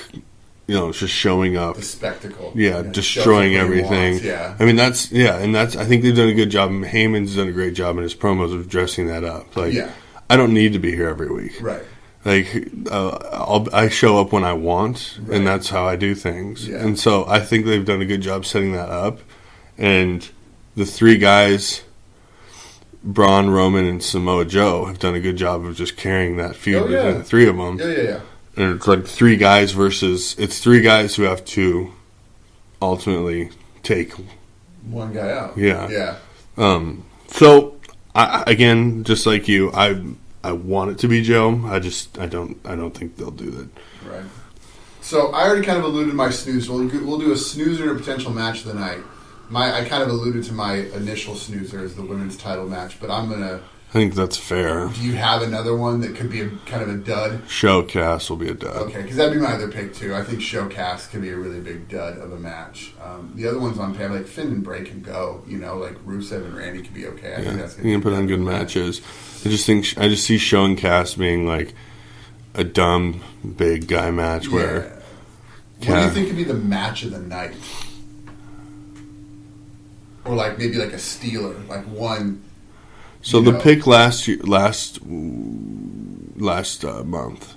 Just showing up. The spectacle. Yeah, destroying everything. Wants, yeah. I mean, I think they've done a good job. Heyman's done a great job in his promos of dressing that up. I don't need to be here every week. Right. I show up when I want, right. And that's how I do things. Yeah. And so I think they've done a good job setting that up. And the three guys, Braun, Roman, and Samoa Joe, have done a good job of just carrying that feud between the three of them. Yeah. And it's like three guys it's three guys who have to ultimately take one guy out. Yeah. So again, just like you, I want it to be Joe. I don't think they'll do that. Right. So I already kind of alluded to my snooze. We'll do a snoozer and a potential match of the night. I kind of alluded to my initial snoozer as the women's title match, but I think that's fair. Do you have another one that could be kind of a dud? Showcast will be a dud. Okay, because that'd be my other pick, too. I think Showcast could be a really big dud of a match. The other ones on paper, like Finn and Bray can go. Like Rusev and Randy could be okay. I think that's going to be you can put on good matches. I just see Showcast being like a dumb, big guy match where... What do you think could be the match of the night? Or maybe a stealer, one... So the pick last month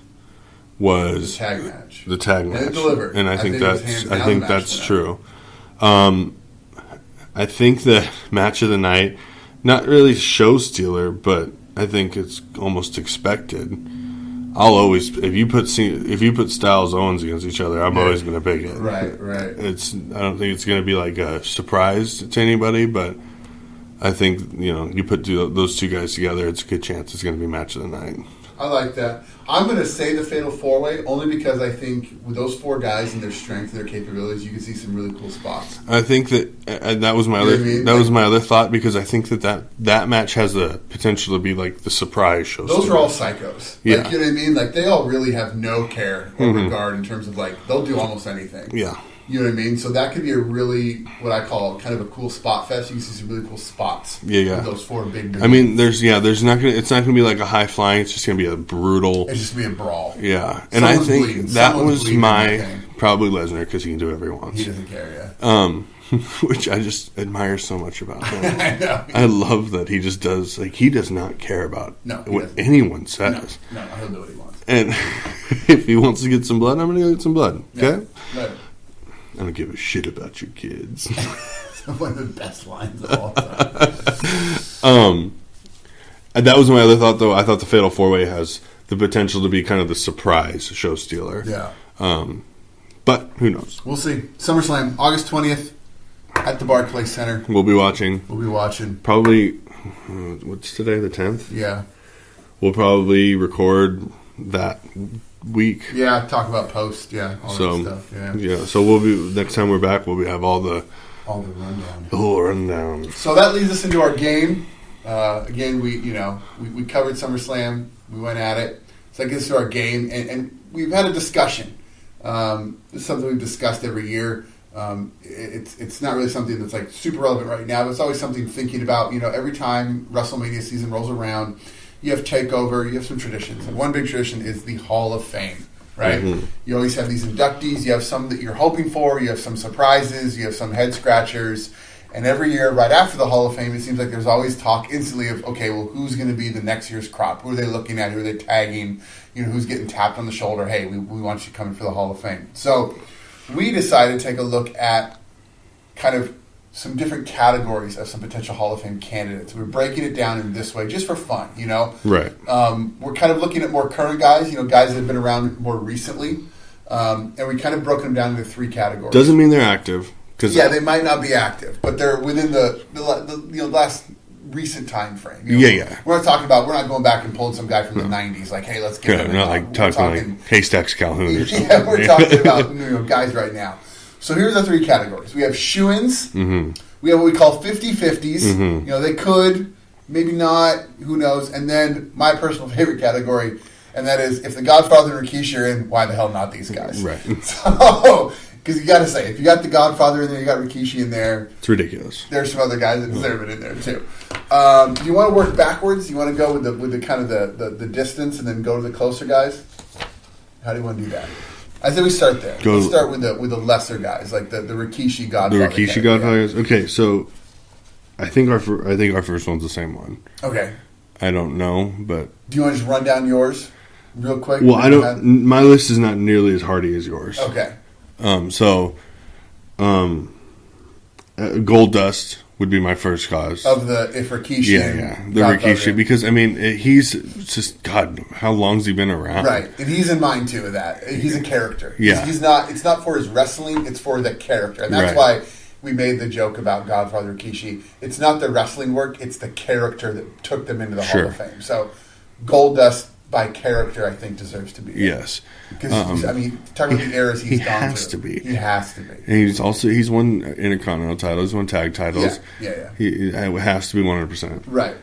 was the tag match. The tag And match, it delivered. and I think that's true. I think the match of the night, not really show stealer, but I think it's almost expected. I'll always if you put Styles Owens against each other, I'm always going to pick it. Right. I don't think it's going to be like a surprise to anybody, but I think you put those two guys together, it's a good chance it's going to be match of the night. I like that. I'm going to say the Fatal 4-Way only because I think with those four guys and their strength and their capabilities, you can see some really cool spots. I think that was my was my other thought, because I think that match has the potential to be like the surprise show. Those are all psychos. Yeah. Like, you know what I mean? Like, they all really have no care or regard in terms of, like, they'll do almost anything. Yeah. You know what I mean? So that could be a really, what I call kind of a cool spot fest. You can see some really cool spots. Yeah. With those four big. I mean, it's not gonna be like a high flying. It's just gonna be a brutal. It's just gonna be a brawl. Yeah, and I think that was my probably Lesnar, because he can do whatever he wants. He doesn't care. Yeah. Which I just admire so much about him. I know. I love that he just does, like, he does not care about what anyone says. No, he'll do what he wants. And if he wants to get some blood, I'm gonna go get some blood. Okay. Yeah, right. I don't give a shit about your kids. One of the best lines of all time. And that was my other thought, though. I thought the Fatal 4-Way has the potential to be kind of the surprise show stealer. Yeah. But who knows? We'll see. SummerSlam, August 20th at the Barclays Center. We'll be watching. Probably, what's today, the 10th? Yeah. We'll probably record that week. Yeah, talk about post. Yeah, all that stuff. Yeah. So we'll be, next time we're back, we'll have all the rundown. The whole rundown. So that leads us into our game. Again, we covered SummerSlam. We went at it. So that gets to our game, and we've had a discussion. This is something we've discussed every year. It's not really something that's like super relevant right now, but it's always something thinking about. Every time WrestleMania season rolls around, you have TakeOver, you have some traditions. And one big tradition is the Hall of Fame, right? Mm-hmm. You always have these inductees. You have some that you're hoping for. You have some surprises. You have some head scratchers. And every year, right after the Hall of Fame, it seems like there's always talk instantly of, okay, well, who's going to be the next year's crop? Who are they looking at? Who are they tagging? Who's getting tapped on the shoulder? Hey, we want you coming for the Hall of Fame. So we decided to take a look at kind of some different categories of some potential Hall of Fame candidates. We're breaking it down in this way just for fun, Right. We're kind of looking at more current guys, guys that have been around more recently. And we kind of broken them down into three categories. Doesn't mean they're active. They might not be active, but they're within the last recent time frame. Yeah. We're not going back and pulling some guy from the 90s, like, hey, let's get him. Not like talking Haystacks Calhoun or something. Yeah, we're talking about guys right now. So here's the three categories. We have shoo-ins. Mm-hmm. We have what we call 50-50s. Mm-hmm. They could, maybe not, who knows. And then my personal favorite category, and that is if the Godfather and Rikishi are in, why the hell not these guys? Right. So, because you got to say, if you got the Godfather in there, you got Rikishi in there. It's ridiculous. There's some other guys that deserve it in there too. Do you want to work backwards? You want to go with the kind of the distance and then go to the closer guys? How do you want to do that? I say we start there. Let's start with the lesser guys, like the Rikishi Godfather. The Rikishi Godfathers. Yeah. Okay, so I think our first one's the same one. Okay. I don't know, but do you want to just run down yours real quick? Well, I don't. My list is not nearly as hardy as yours. Okay. Gold Dust would be my first cause of if Rikishi. The Rikishi, because he's just, God, how long's he been around? Right, and he's in mine too with that. He's a character. Yeah, he's not. It's not for his wrestling. It's for the character, and that's why we made the joke about Godfather Rikishi. It's not the wrestling work; it's the character that took them into the Hall of Fame. So, Gold Dust by character, I think, deserves to be. Yes. Because, talking about the eras he's gone through. He has to be. And he's won Intercontinental titles, he's won tag titles. Yeah. He has to be 100%. Right.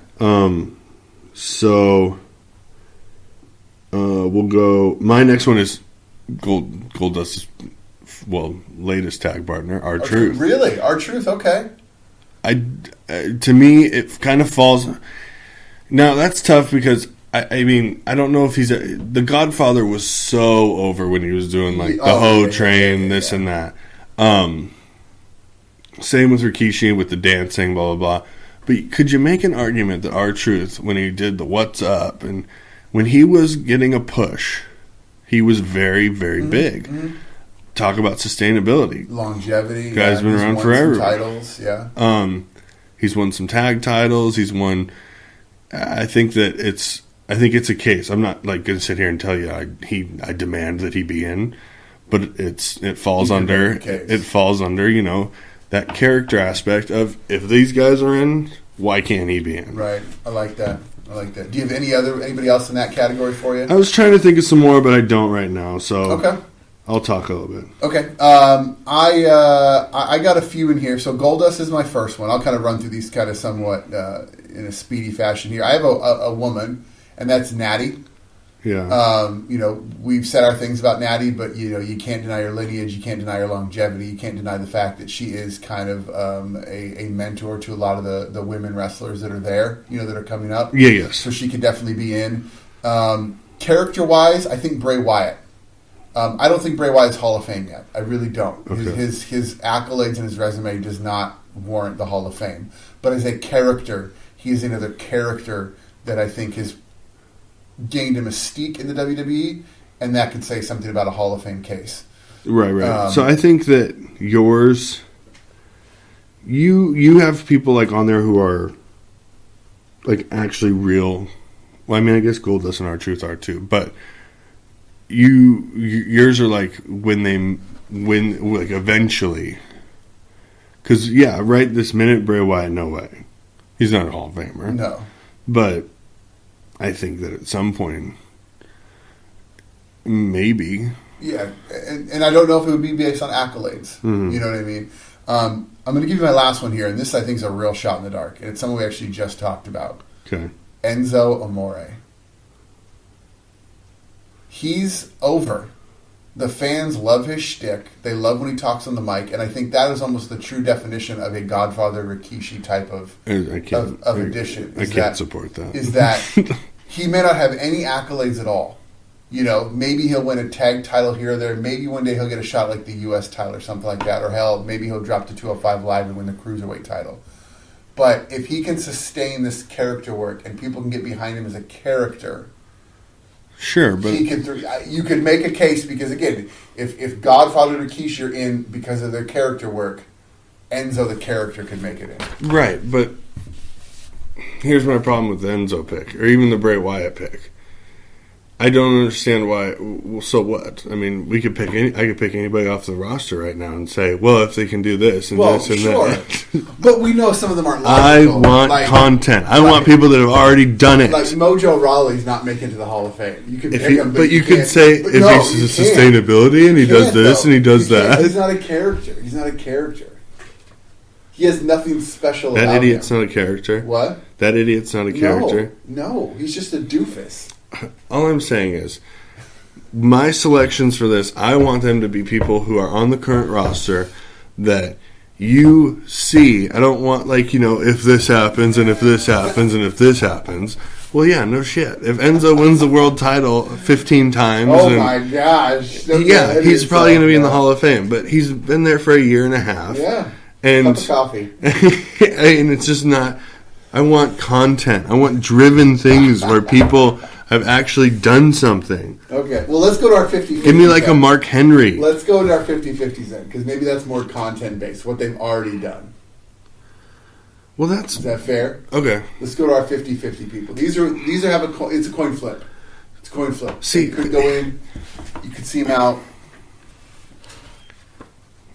So, we'll go, my next one is Gold Dust's, latest tag partner, R-Truth. Really? R-Truth, okay. To me, it kind of falls, now that's tough because I don't know if the Godfather was so over when he was doing like the Ho Train, this and that. Same with Rikishi with the dancing, blah, blah, blah. But could you make an argument that R-Truth, when he did the What's Up, and when he was getting a push, he was very, very big. Mm-hmm. Talk about sustainability, longevity. Guy's been around forever. Titles, yeah. He's won some tag titles. He's won. I think it's a case. I'm not like going to sit here and tell you I demand that he be in, but it falls under that character aspect of if these guys are in, why can't he be in? Right. I like that. Do you have anybody else in that category for you? I was trying to think of some more, but I don't right now. So okay. I'll talk a little bit. Okay. I got a few in here. So Goldust is my first one. I'll kind of run through these kind of somewhat in a speedy fashion here. I have a woman, and that's Natty. Yeah. We've said our things about Natty, but you can't deny her lineage. You can't deny her longevity. You can't deny the fact that she is kind of a mentor to a lot of the women wrestlers that are there, that are coming up. Yeah, yes. So she could definitely be in. Character-wise, I think Bray Wyatt. I don't think Bray Wyatt's Hall of Fame yet. I really don't. Okay. His accolades and his resume does not warrant the Hall of Fame. But as a character, he is another character that I think has gained a mystique in the WWE, and that could say something about a Hall of Fame case. Right. So I think that yours, you have people like on there who are like actually real. Well, I mean, I guess Goldust and R-Truth are too, but yours are like when they win, like eventually. Because right this minute, Bray Wyatt, no way, he's not a Hall of Famer. No, but I think that at some point, maybe. Yeah, and I don't know if it would be based on accolades. Mm-hmm. You know what I mean? I'm going to give you my last one here, and this I think is a real shot in the dark, and it's something we actually just talked about. Okay. Enzo Amore. He's over. The fans love his shtick. They love when he talks on the mic, and I think that is almost the true definition of a Godfather Rikishi type of addition. I can't support that. Is that he may not have any accolades at all. Maybe he'll win a tag title here or there. Maybe one day he'll get a shot like the U.S. title or something like that. Or hell, maybe he'll drop to 205 Live and win the Cruiserweight title. But if he can sustain this character work and people can get behind him as a character... Sure, but you could make a case because again, if Godfather and Rikishi are in because of their character work, Enzo the character could make it in. Right, but here's my problem with the Enzo pick or even the Bray Wyatt pick. I don't understand why. Well, so what? I mean, I could pick anybody off the roster right now and say, well, if they can do this and this and that. But we know some of them aren't I logical. want content. I want people that have already done it. Like Mojo Rawley's not making it to the Hall of Fame. You could pick him, but you could say if he's sustainability and he does this and he does that. He's not a character. He has nothing special about him. That idiot's not a character. What? That idiot's not a character. No, he's just a doofus. All I'm saying is, my selections for this, I want them to be people who are on the current roster that you see. I don't want, if this happens and if this happens and if this happens. Well, yeah, no shit. If Enzo wins the world title 15 times... my gosh. Yeah, he's probably going to be in the Hall of Fame, but he's been there for a year and a half. Yeah, and cup of coffee. And it's just not... I want content. I want driven things where people... have actually done something. Okay. Well, let's go to our 50-50. Give me a Mark Henry. Let's go to our 50-50s then, because maybe that's more content-based, what they've already done. Well, Is that fair? Okay. Let's go to our 50-50 people. These are it's a coin flip. It's a coin flip. See, you could go in, you could see them out.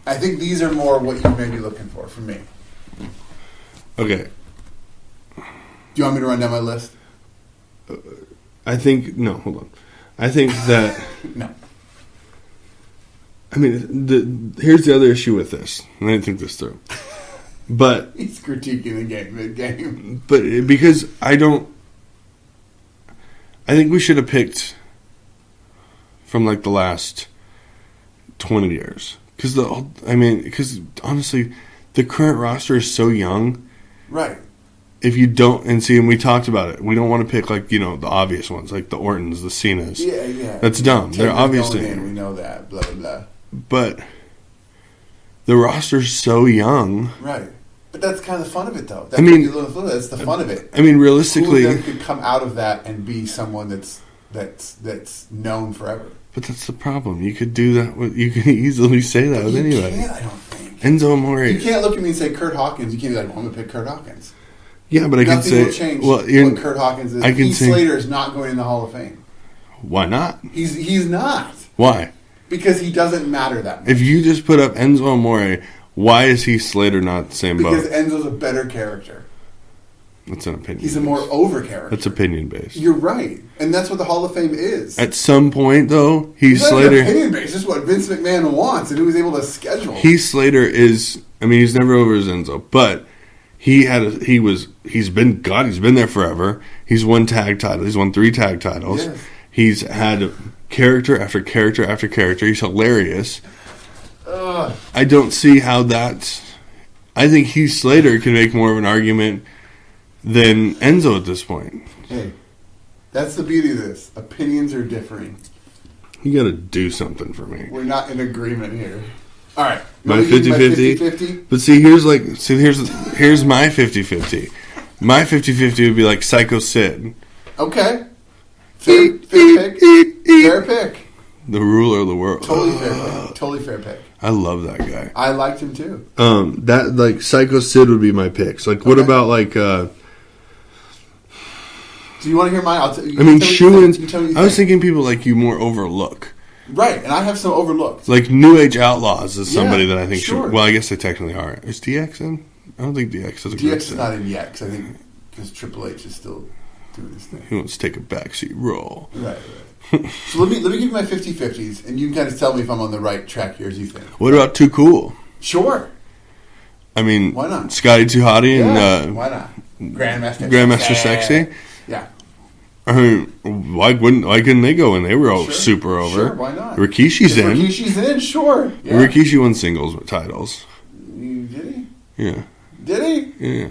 I think these are more what you may be looking for from me. Okay. Do you want me to run down my list? I think no. Hold on. I think that no. I mean, here's the other issue with this. I didn't think this through, but he's critiquing the game mid-game. But because I think we should have picked from the last 20 years because honestly, the current roster is so young, right? If you don't, and we talked about it, we don't want to pick the obvious ones, like the Ortons, the Cenas. Yeah. That's dumb. They're obviously... we know that, blah, blah, blah. But the roster's so young. Right. But that's kind of the fun of it, though. That's the fun of it. I mean, realistically... Who then could come out of that and be someone that's that's known forever. But that's the problem. You could do that. You can easily say that with anybody. Can't, I don't think. Enzo Amore. You can't look at me and say Kurt Hawkins. You can't be like, well, I'm going to pick Kurt Hawkins. Yeah, but I can say... Nothing will change what Kurt Hawkins is. Heath Slater is not going in the Hall of Fame. Why not? He's not. Why? Because he doesn't matter that much. If you just put up Enzo Amore, why is Heath Slater not the same boat? Because Enzo's a better character. That's an opinion. He's a more over character. That's opinion based. You're right, and that's what the Hall of Fame is. At some point, though, Heath It's not Slater. opinion based. This is what Vince McMahon wants, and he was able to schedule. Heath Slater is. I mean, he's never over as Enzo, but he's been God. He's been there forever. He's won tag titles. He's won 3 tag titles. Yes. He's had character after character after character. He's hilarious. I don't see how that's. I think Heath Slater can make more of an argument than Enzo at this point. Hey, that's the beauty of this. Opinions are differing. You got to do something for me. We're not in agreement here. All right. My 50-50? But see, here's my 50-50. My 50-50 would be like Psycho Sid. Okay. Fair pick. Fair pick. The ruler of the world. Totally fair pick. Totally fair pick. I love that guy. I liked him too. That like Psycho Sid would be my picks. Like, what about like? Do you want to hear mine? I'll tell you. I mean, Schuins. I was thinking people like you more overlook. Right, and I have some overlooked. Like New Age Outlaws is somebody that I think sure. should. Well, I guess they technically are. Is DX in? I don't think DX is a group. DX is not in yet because Triple H is still doing his thing. He wants to take a backseat role. Right. So let me give you my 50-50s, and you can kind of tell me if I'm on the right track here as you think. What about Too Cool? Sure. I mean, why not? Scotty Too Hotty and why not? Grandmaster Sexy. Yeah. I mean, why couldn't they go in? They were all super over. Sure, why not? Rikishi's in. Rikishi's in, sure. Yeah. Rikishi won singles titles. Did he? Yeah. Did he? Yeah.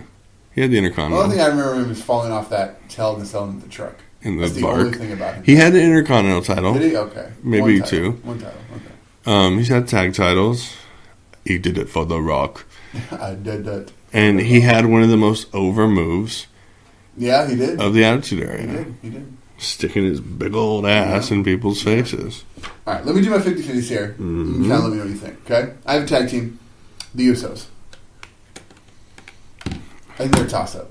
He had the Intercontinental. The only thing I remember him is falling off that tail and selling the truck. In the That's the bark. only thing about him. He had the Intercontinental title. Did he? Okay. Maybe 2. One title. Okay. He's had tag titles. He did it for The Rock. I did that. And he had one of the most over moves. Yeah, he did. Of the Attitude Era. He did. Sticking his big old ass in people's faces. All right, let me do my 50-50s here. Mm-hmm. You can kind of let me know what you think, okay? I have a tag team. The Usos. I think they're a toss-up.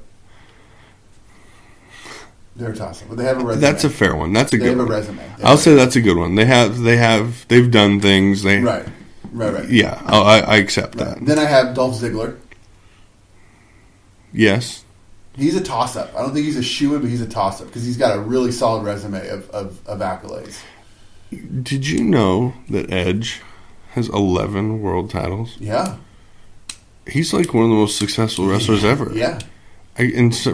They're a toss-up, but they have a resume. That's a fair one. That's a good one. They have a resume. I'll say that's a good one. They've done things. Right. Yeah, I accept that. Then I have Dolph Ziggler. Yes. He's a toss-up. I don't think he's a shoo-in, but he's a toss-up because he's got a really solid resume of accolades. Did you know that Edge has 11 world titles? Yeah. He's like one of the most successful wrestlers ever. Yeah.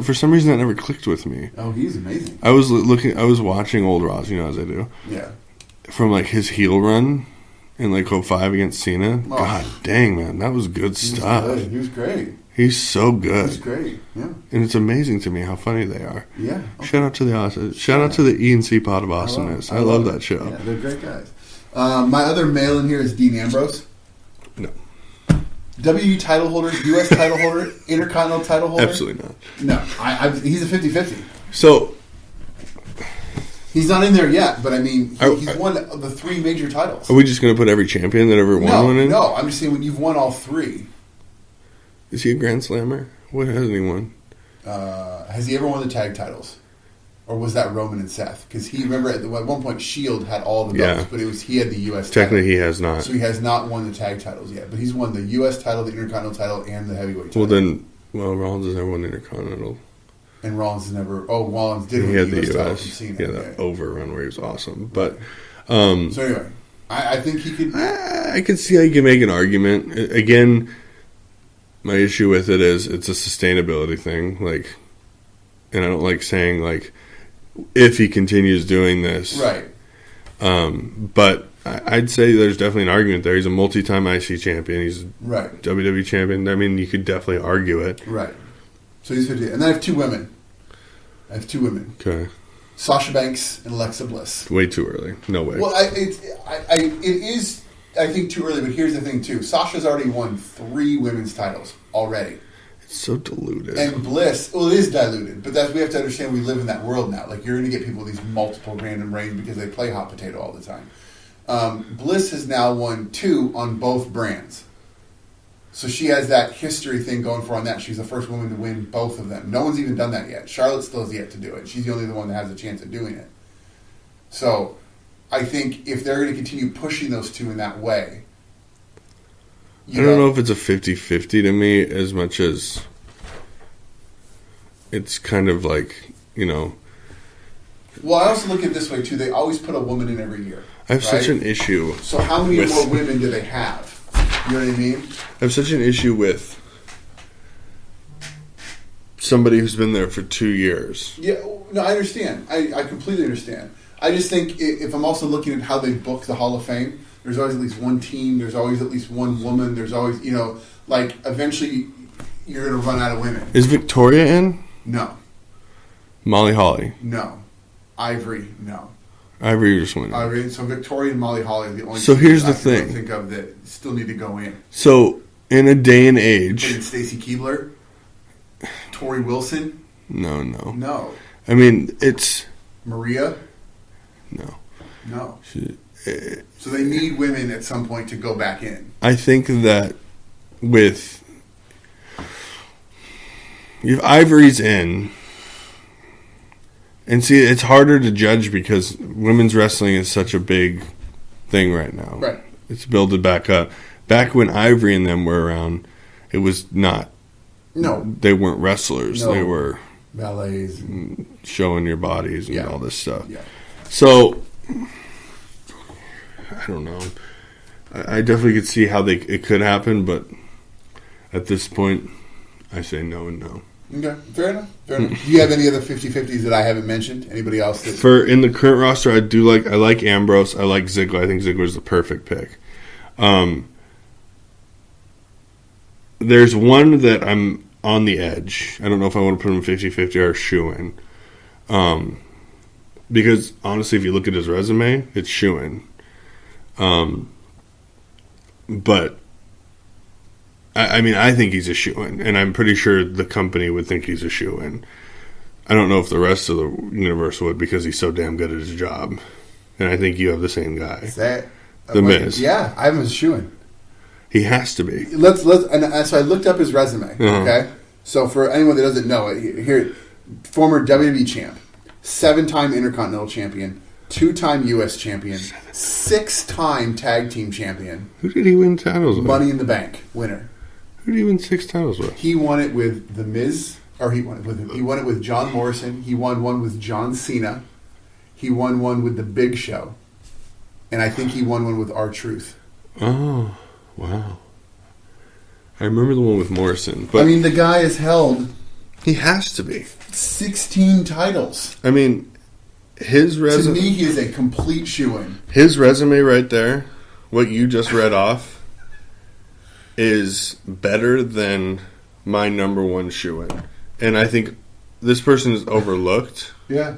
For some reason, that never clicked with me. Oh, he's amazing. I was watching old Raws, as I do. Yeah. From like his heel run in like 05 against Cena. Oh. God dang, man, that was good stuff. He was great. He's so good. He's great. Yeah. And it's amazing to me how funny they are. Yeah. Okay. Shout out to the E&C Pod of Awesomeness. I love that show. Yeah, they're great guys. My other male in here is Dean Ambrose. No. WWE title holder, U.S. title holder, Intercontinental title holder. Absolutely not. No, he's a 50-50. So he's not in there yet, but I mean, he's won the 3 major titles. Are we just going to put every champion that ever won one in? No, I'm just saying when you've won all 3. Is he a Grand Slammer? What hasn't he won? Has he ever won the tag titles? Or was that Roman and Seth? Because remember at one point Shield had all the belts, but he had the U.S. Technically, title. he has not. So he has not won the tag titles yet, but he's won the U.S. title, the Intercontinental title, and the heavyweight title. Rollins has never won the Intercontinental. And Rollins has never. Oh, Rollins did win the U.S. title. That overrun where he was awesome. But so anyway, I think he could. I could see how you can make an argument. Again, my issue with it is it's a sustainability thing. Like, and I don't like saying like if he continues doing this, right? But I'd say there's definitely an argument there. He's a multi-time IC champion. He's right WWE champion. I mean, you could definitely argue it. Right. So he's 50. And then I have 2 women. Okay. Sasha Banks and Alexa Bliss. Way too early. No way. Well, it is, I think, too early, but here's the thing, too. Sasha's already won 3 women's titles already. So diluted. And Bliss, well, it is diluted, but we have to understand we live in that world now. Like, you're going to get people with these multiple random reigns because they play hot potato all the time. Bliss has now won 2 on both brands. So she has that history thing going for her on that. She's the first woman to win both of them. No one's even done that yet. Charlotte still has yet to do it. She's the only one that has a chance of doing it. So I think if they're going to continue pushing those 2 in that way... I don't know if it's a 50-50 to me as much as it's kind of like, Well, I also look at it this way, too. They always put a woman in every year. I have such an issue. So how many more women do they have? You know what I mean? I have such an issue with somebody who's been there for 2 years. Yeah, no, I understand. I completely understand. I just think if I'm also looking at how they book the Hall of Fame, there's always at least one team, there's always at least one woman, there's always, eventually you're going to run out of women. Is Victoria in? No. Molly Holly? No. Ivory? No. Ivory just went in. Ivory, so Victoria and Molly Holly are the only So two here's I the thing. can think of that still need to go in. So, in a day and age... Stacey Keebler? Tori Wilson? No. No. I mean, it's... Maria? No. So they need women at some point to go back in. I think that with... If Ivory's in... And see, it's harder to judge because women's wrestling is such a big thing right now. Right. It's building back up. Back when Ivory and them were around, it was not... No. They weren't wrestlers. No. They were... Ballets. Showing your bodies and all this stuff. Yeah. So... I don't know. I definitely could see how it could happen, but at this point, I say no and no. Okay, fair enough. Do you have any other 50-50s that I haven't mentioned? Anybody else? In the current roster, I like Ambrose. I like Ziggler. I think Ziggler's the perfect pick. There's one that I'm on the edge. I don't know if I want to put him 50-50 or shoe-in. Because, honestly, if you look at his resume, it's shoe-in. But I think he's a shoo-in, and I'm pretty sure the company would think he's a shoo-in. I don't know if the rest of the universe would because he's so damn good at his job. And I think you have the same guy. Is that The Miz. Yeah, I have him as a shoo-in. He has to be. So I looked up his resume. Okay, so for anyone that doesn't know it, here, former WWE champ, 7-time Intercontinental champion, 2-time U.S. champion, 6-time tag team champion. Who did he win titles with? Money in the Bank winner. Who did he win 6 titles with? He won it with The Miz, or he won it with John Morrison. He won one with John Cena. He won one with The Big Show, and I think he won one with R-Truth. Oh, wow! I remember the one with Morrison, but the guy has held. He has to be 16 titles. His resume. To me, he is a complete shoo-in. His resume right there, what you just read off, is better than my number one shoo-in. And I think this person is overlooked. Yeah.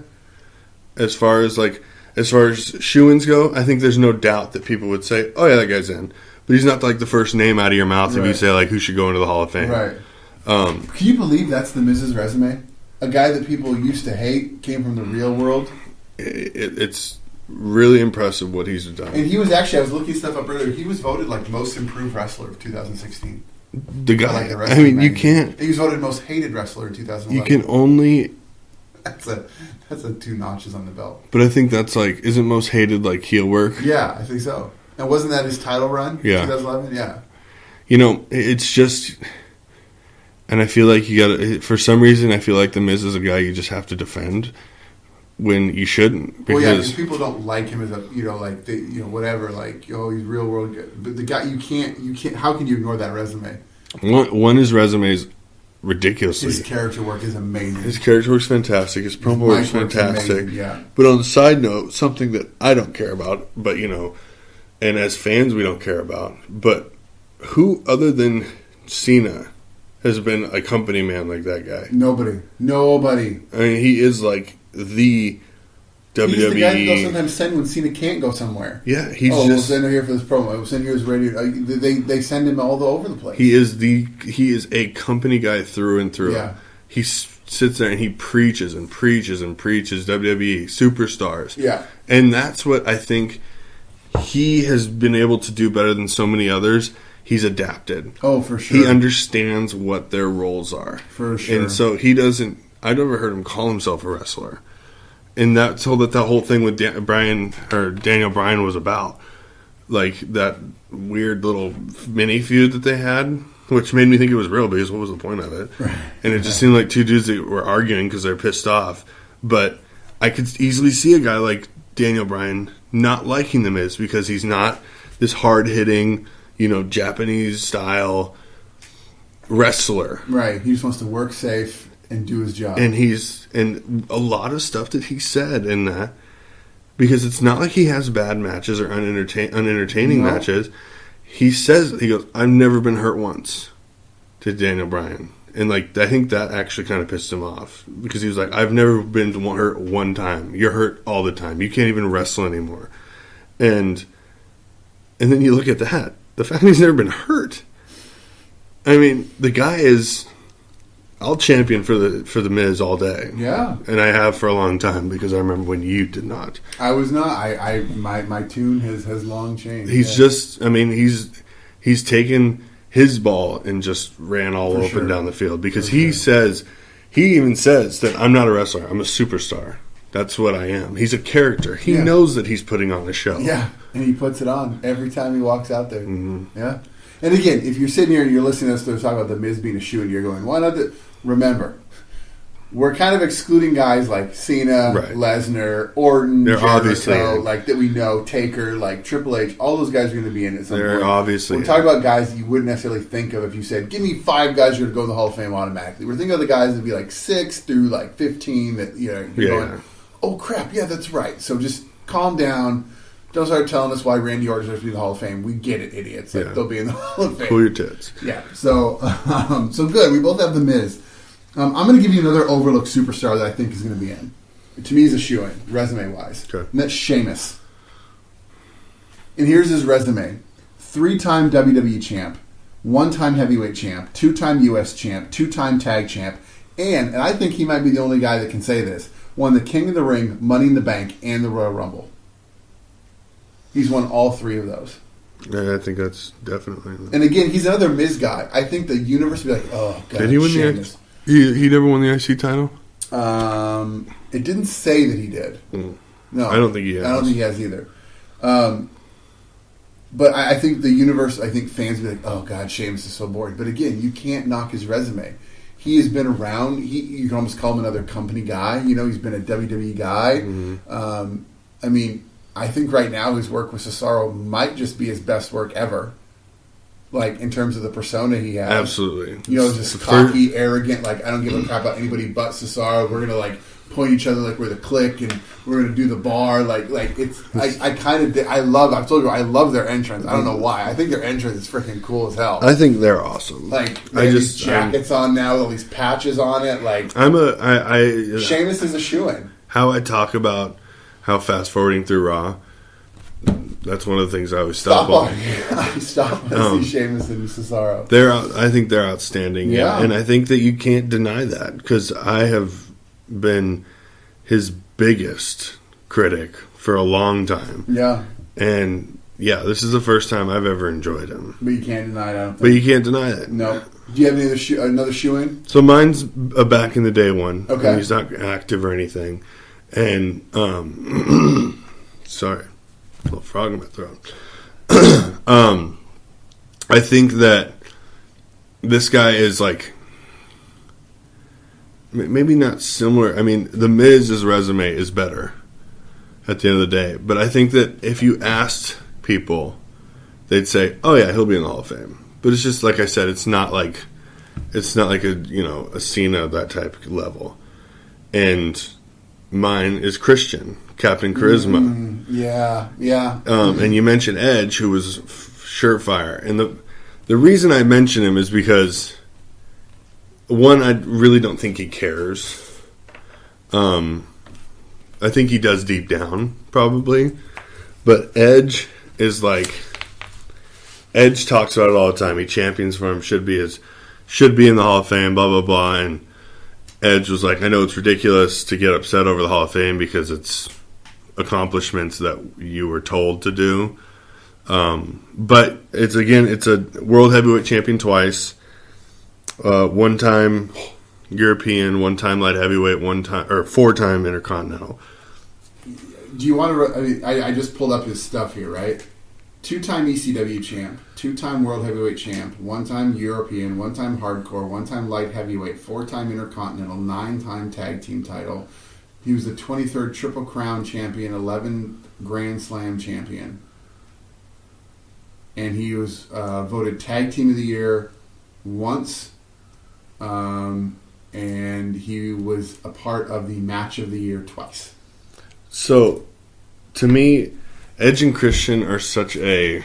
As far as shoo-ins go, I think there's no doubt that people would say, oh yeah, that guy's in. But he's not the first name out of your mouth if you say who should go into the Hall of Fame. Right. Can you believe that's the Miz's resume? A guy that people used to hate came from the real world. It's really impressive what he's done. And he was I was looking stuff up earlier. He was voted most improved wrestler of 2016. The guy. You can't. He was voted most hated wrestler in 2011. You can only. That's a 2 notches on the belt. But I think that's isn't most hated heel work? Yeah, I think so. And wasn't that his title run? Yeah. 2011. Yeah. It's just. And I feel like you gotta. For some reason, I feel like The Miz is a guy you just have to defend. When you shouldn't, because people don't like him as a whatever, he's real world good. But the guy, you can't. How can you ignore that resume? His resume is ridiculously. His character work is amazing. His character work's fantastic. His promo work's fantastic. Amazing, yeah. But on the side note, something that I don't care about, but and as fans we don't care about, but who other than Cena has been a company man like that guy? Nobody. He is the WWE. He's the guy that they'll sometimes send when Cena can't go somewhere. Yeah, he's we'll send him here for this promo. We'll send you his radio. They send him all over the place. He is a company guy through and through. Yeah. He sits there and he preaches and preaches and preaches WWE superstars. Yeah. And that's what I think he has been able to do better than so many others. He's adapted. Oh, for sure. He understands what their roles are. For sure. And so he doesn't. I've never heard him call himself a wrestler. And that's all that the whole thing with Daniel Bryan was about. Like that weird little mini feud that they had, which made me think it was real because what was the point of it? Right. And it just seemed like two dudes that were arguing because they're pissed off. But I could easily see a guy like Daniel Bryan not liking The Miz because he's not this hard-hitting, Japanese-style wrestler. Right. He just wants to work safe and do his job. And a lot of stuff that he said in that, because it's not like he has bad matches or unentertaining matches. He goes, I've never been hurt once, to Daniel Bryan. And I think that actually kind of pissed him off because he was like, I've never been hurt one time. You're hurt all the time. You can't even wrestle anymore. And then you look at that. The fact that he's never been hurt. I mean, the guy is... I'll champion for the Miz all day. Yeah. And I have for a long time because I remember when you did not. I was not. My tune has long changed. He's just... I mean, he's taken his ball and just ran all open down the field because he even says that I'm not a wrestler. I'm a superstar. That's what I am. He's a character. He knows that he's putting on a show. Yeah, and he puts it on every time he walks out there. Mm-hmm. Yeah. And again, if you're sitting here and you're listening to us talk about The Miz being a shoe and you're going, why not? Remember, we're kind of excluding guys like Cena, Lesnar, Orton, Jericho, like that we know, Taker, like Triple H. All those guys are going to be in it. They're obviously. We're talking about guys that you wouldn't necessarily think of if you said, "Give me 5 guys who are going to go in the Hall of Fame automatically." We're thinking of the guys that be like 6 through like 15 that you're going, "Oh crap, yeah, that's right." So just calm down. Don't start telling us why Randy Orton deserves to be in the Hall of Fame. We get it, idiots. They'll be in the Hall of Fame. Pull your tits. Yeah. So good. We both have The Miz. I'm going to give you another overlooked superstar that I think is going to be in. To me, he's a shoo-in, resume-wise. Okay. And that's Sheamus. And here's his resume. 3-time WWE champ, 1-time heavyweight champ, 2-time U.S. champ, 2-time tag champ, and I think he might be the only guy that can say this, won the King of the Ring, Money in the Bank, and the Royal Rumble. He's won all 3 of those. Yeah, I think that's definitely... And again, he's another Miz guy. I think the universe would be like, oh, God, did he win Sheamus. He never won the IC title? It didn't say that he did. No, I don't think he has. I don't think he has either. But I think the universe, I think fans will be like, oh, God, Sheamus is so boring. But again, you can't knock his resume. He has been around. You can almost call him another company guy. He's been a WWE guy. Mm-hmm. I mean, I think right now his work with Cesaro might just be his best work ever. Like, in terms of the persona he has. Absolutely. Just cocky, arrogant, like, I don't give a crap about anybody but Cesaro. We're going to, like, point each other like we're the clique, and we're going to do the bar. Like it's, I kind of, I've told you, I love their entrance. I don't know why. I think their entrance is freaking cool as hell. I think they're awesome. Like, they have these jackets on now with all these patches on it. Like, Sheamus is a shoo-in. How I talk about how fast-forwarding through Raw, that's one of the things I always stop on. I stop and see Sheamus and Cesaro. I think they're outstanding. Yeah. And I think that you can't deny that because I have been his biggest critic for a long time. Yeah. And, this is the first time I've ever enjoyed him. But you can't deny it, I don't think. But you can't deny it. No. Do you have another shoe-in? So mine's a back-in-the-day one. Okay. And he's not active or anything. And, sorry. A little frog in my throat. I think that this guy is like maybe not similar. I mean, The Miz's resume is better at the end of the day. But I think that if you asked people, they'd say, "Oh yeah, he'll be in the Hall of Fame." But it's just like I said, it's not like a a Cena, that type of level. And mine is Christian. Captain Charisma. Yeah. And you mentioned Edge, who was surefire. And the reason I mention him is because, one, I really don't think he cares. I think he does deep down, probably. But Edge is like... Edge talks about it all the time. He champions for him, should be in the Hall of Fame, blah, blah, blah. And Edge was like, I know it's ridiculous to get upset over the Hall of Fame because it's accomplishments that you were told to do. But it's a world heavyweight champion twice. One time European, one time light heavyweight, 4-time intercontinental. Do you want to? I mean, I just pulled up his stuff here, right? 2-time ECW champ, 2-time world heavyweight champ, 1-time European, 1-time hardcore, 1-time light heavyweight, 4-time intercontinental, 9-time tag team title. He was the 23rd Triple Crown champion, 11th Grand Slam champion. And he was voted Tag Team of the Year once. And he was a part of the Match of the Year twice. So, to me, Edge and Christian are such a...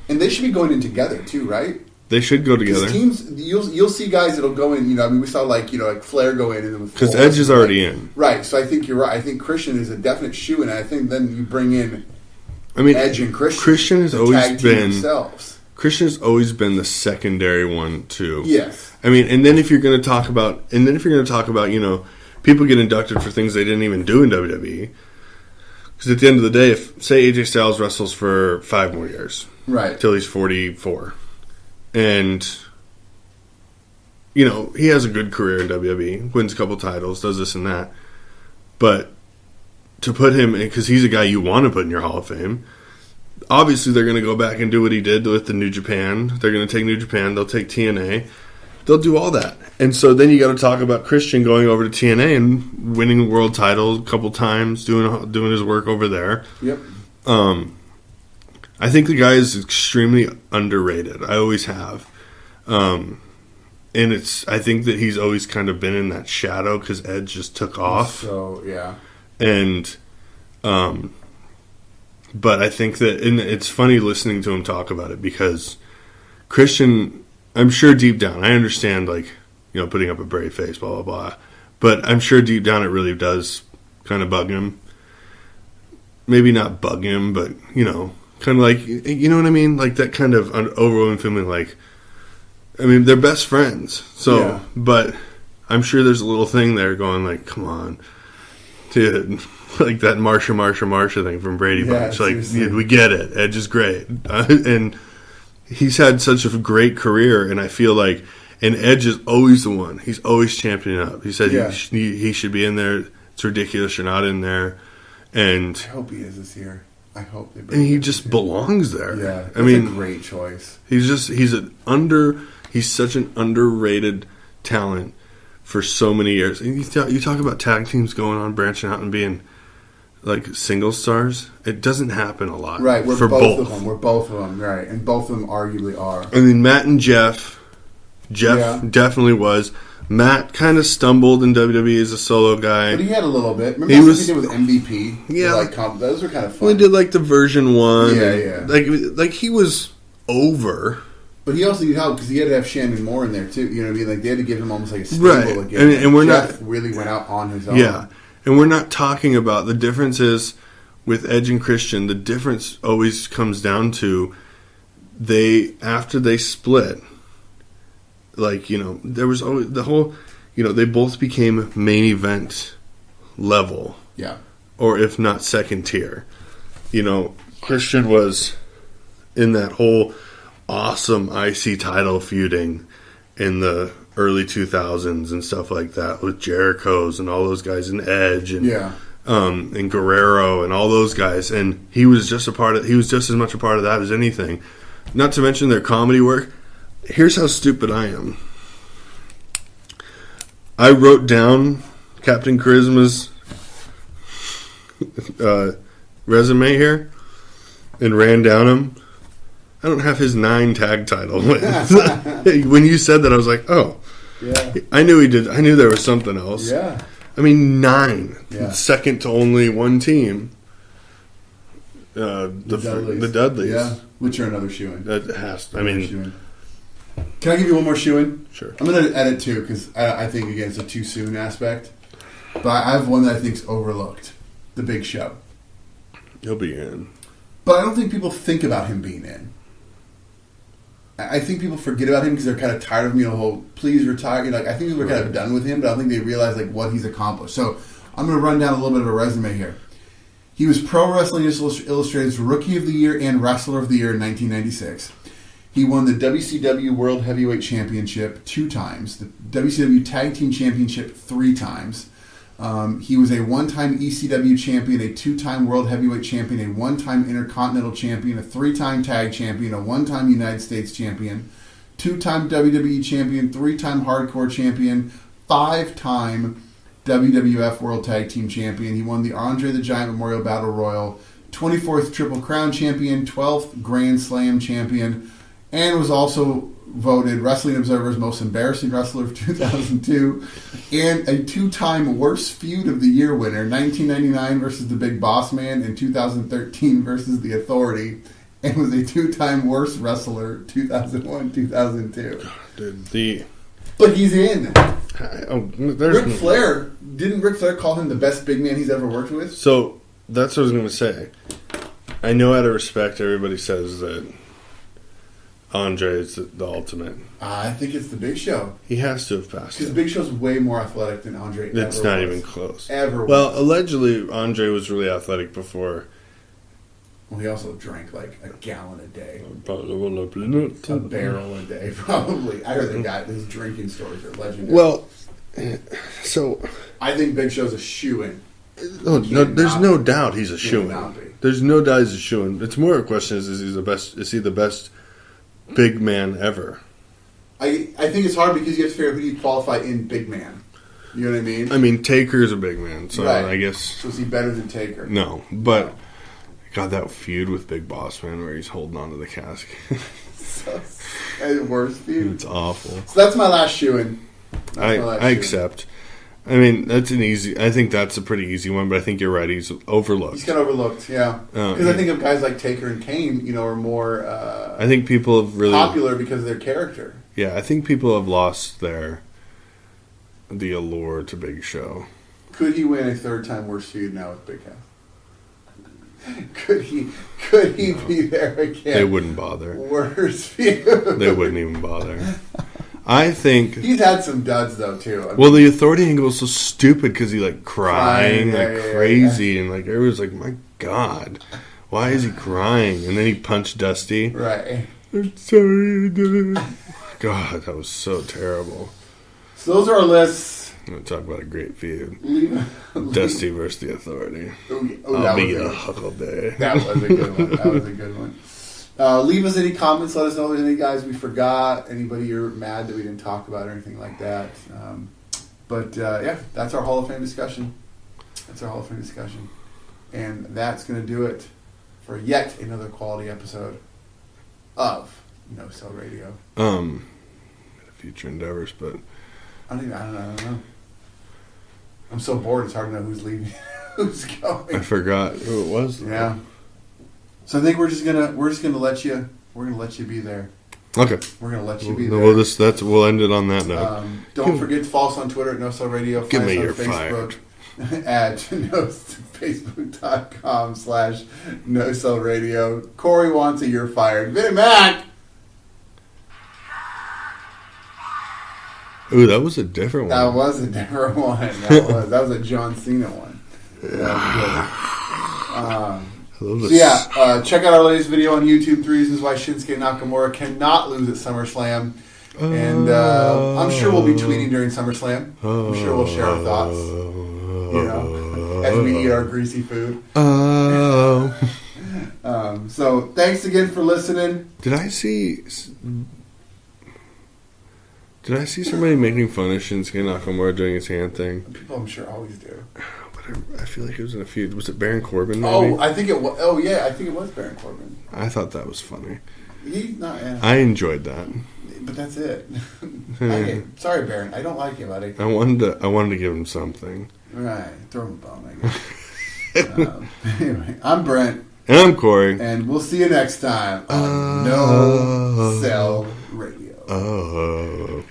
And they should be going in together, too, right? They should go together. Teams, you'll see guys that'll go in, we saw like Flair go in. Because Edge is already in. Right, so I think you're right. I think Christian is a definite shoe-in, and I think then you bring in Edge and Christian. Christian has always been... themselves. Christian has always been the secondary one, too. Yes. I mean, and then if you're going to talk about, people get inducted for things they didn't even do in WWE. Because at the end of the day, if, say, AJ Styles wrestles for 5 more years. Right. Till he's 44. And, he has a good career in WWE. Wins a couple titles, does this and that. But to put him in, because he's a guy you want to put in your Hall of Fame, obviously they're going to go back and do what he did with the New Japan. They're going to take New Japan. They'll take TNA. They'll do all that. And so then you got to talk about Christian going over to TNA and winning the world title a couple times, doing his work over there. Yep. I think the guy is extremely underrated. I always have. And I think that he's always kind of been in that shadow because Edge just took off. So, yeah. And, but I think that, and it's funny listening to him talk about it because Christian, I'm sure deep down, I understand, putting up a brave face, blah, blah, blah. But I'm sure deep down it really does kind of bug him. Maybe not bug him, but, kind of like, you know what I mean? Like that kind of overwhelming feeling they're best friends. So, yeah. But I'm sure there's a little thing there going like, come on, dude. Like that Marsha thing from Brady Bunch. We get it. Edge is great. And he's had such a great career, and I feel like, and Edge is always the one. He's always championing up. He said he should be in there. It's ridiculous you're not in there. And I hope he is this year. I hope they bring and he just belongs there. Yeah, that's a great choice. He's such an underrated talent for so many years. And you talk about tag teams going on, branching out and being like single stars. It doesn't happen a lot. Right, we're both of them. We're both of them, right. And both of them arguably are. I mean, Matt and Jeff definitely was. Matt kind of stumbled in WWE as a solo guy. But he had a little bit. Remember he did with MVP? Yeah. Those were kind of fun. Well, he did like the version 1. Yeah. Like he was over. But he also needed help because he had to have Shannon Moore in there too. You know what I mean? Like they had to give him almost like a stable again. And we're Jeff really went out on his own. Yeah. And we're not talking about the differences with Edge and Christian. The difference always comes down to after they split. There was always the whole, they both became main event level. Yeah. Or if not second tier. Christian was in that whole awesome IC title feuding in the early 2000s and stuff like that with Jericho's and all those guys and Edge and and Guerrero and all those guys. And he was just as much a part of that as anything. Not to mention their comedy work. Here's how stupid I am. I wrote down Captain Charisma's resume here and ran down him. I don't have his 9 tag title wins. When you said that, I was like, oh. Yeah. I knew he did. I knew there was something else. Yeah. I mean, 9. Yeah. Second to only one team. The Dudleys. Yeah. Which are another shoe-in. That has to. I mean... Can I give you one more shoe-in? Sure. I'm going to edit 2 because I think, again, it's a too soon aspect. But I have one that I think is overlooked. The Big Show. He'll be in. But I don't think people think about him being in. I think people forget about him because they're kind of tired of him, please retire. Like, I think people are kind of done with him, but I don't think they realize like what he's accomplished. So I'm going to run down a little bit of a resume here. He was Pro Wrestling Illustrated's Rookie of the Year and Wrestler of the Year in 1996. He won the WCW World Heavyweight Championship 2 times, the WCW Tag Team Championship 3 times. He was a 1-time ECW champion, a 2-time World Heavyweight champion, a 1-time Intercontinental champion, a 3-time Tag champion, a 1-time United States champion, 2-time WWE champion, 3-time Hardcore champion, 5-time WWF World Tag Team champion. He won the Andre the Giant Memorial Battle Royal, 24th Triple Crown champion, 12th Grand Slam champion, and was also voted Wrestling Observer's Most Embarrassing Wrestler of 2002, and a 2-time Worst Feud of the Year winner, 1999 versus the Big Boss Man and 2013 versus the Authority, and was a 2-time Worst Wrestler, 2001-2002. Dude, but he's in. Ric Flair, didn't Ric Flair call him the best big man he's ever worked with? So, that's what I was going to say. I know out of respect everybody says that Andre is the ultimate. I think it's the Big Show. He has to have passed. Because the Big Show's way more athletic than Andre. It's not even close. Ever. Well, allegedly Andre was really athletic before. Well, he also drank like a gallon a day. A A barrel a day, probably. I heard the guy. His drinking stories are legendary. Well, so I think Big Show's a shoo-in. Oh, no, there's no doubt he's a shoo-in. There's no doubt he's a shoo-in. It's more a question: is he the best? Is he the best big man ever? I think it's hard because you have to figure out who do you qualify in big man. You know what I mean? I mean, Taker's a big man, so right. I guess. So is he better than Taker? No, but got that feud with Big Boss Man where he's holding onto the casket. Worst feud. It's awful. So that's my last shoe-in. I accept. I mean, that's an easy. I think that's a pretty easy one, but I think you're right. He's overlooked. He's kind of overlooked, yeah. Because I think of guys like Taker and Kane, are more. I think people have really popular because of their character. Yeah, I think people have lost the allure to Big Show. Could he win a 3rd-time worst feud now with Big House? Could he be there again? They wouldn't bother. Worst feud. They wouldn't even bother. I think he's had some duds though too. Well, the Authority angle was so stupid because he crying crazy, and everyone's like, "My God, why is he crying?" And then he punched Dusty. Right. I'm sorry, I did it. God, that was so terrible. So those are our lists. I'm gonna talk about a great feud. Dusty versus the Authority. I'll be a Huckle Day. That was a good one. Leave us any comments. Let us know if there's any guys we forgot. Anybody you're mad that we didn't talk about or anything like that. But that's our Hall of Fame discussion. And that's going to do it for yet another quality episode of No Sell Radio. Future endeavors, but I don't know. I'm so bored. It's hard to know who's leaving, who's going. I forgot who it was. Yeah. So I think we're just gonna let you be there. Okay. We're gonna let you be there. We'll end it on that note. Don't forget to follow us on Twitter at No Sell Radio. Give me your Facebook at Facebook.com/No Sell Radio. Corey wants a "You're fired." Vinny Mac. Ooh, that was a different one. That was a different one. That was a John Cena one. Check out our latest video on YouTube, 3 Reasons Why Shinsuke Nakamura cannot lose at SummerSlam. And I'm sure we'll be tweeting during SummerSlam. I'm sure we'll share our thoughts. As we eat our greasy food. So thanks again for listening. Did I see somebody making fun of Shinsuke Nakamura doing his hand thing? People, I'm sure, always do. But I feel like it was in a feud. Was it Baron Corbin? Maybe? Oh, I think it was. Oh, yeah, I think it was Baron Corbin. I thought that was funny. He's not. Yeah. I enjoyed that. But that's it. Sorry, Baron. I don't like you, buddy. I wanted to give him something. Right, throw him a bone, I guess. Anyway, I'm Brent. And I'm Corey. And we'll see you next time on No Sell Radio. Oh.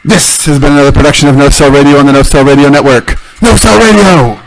This has been another production of No Sell Radio on the No Sell Radio Network. No Sell Radio!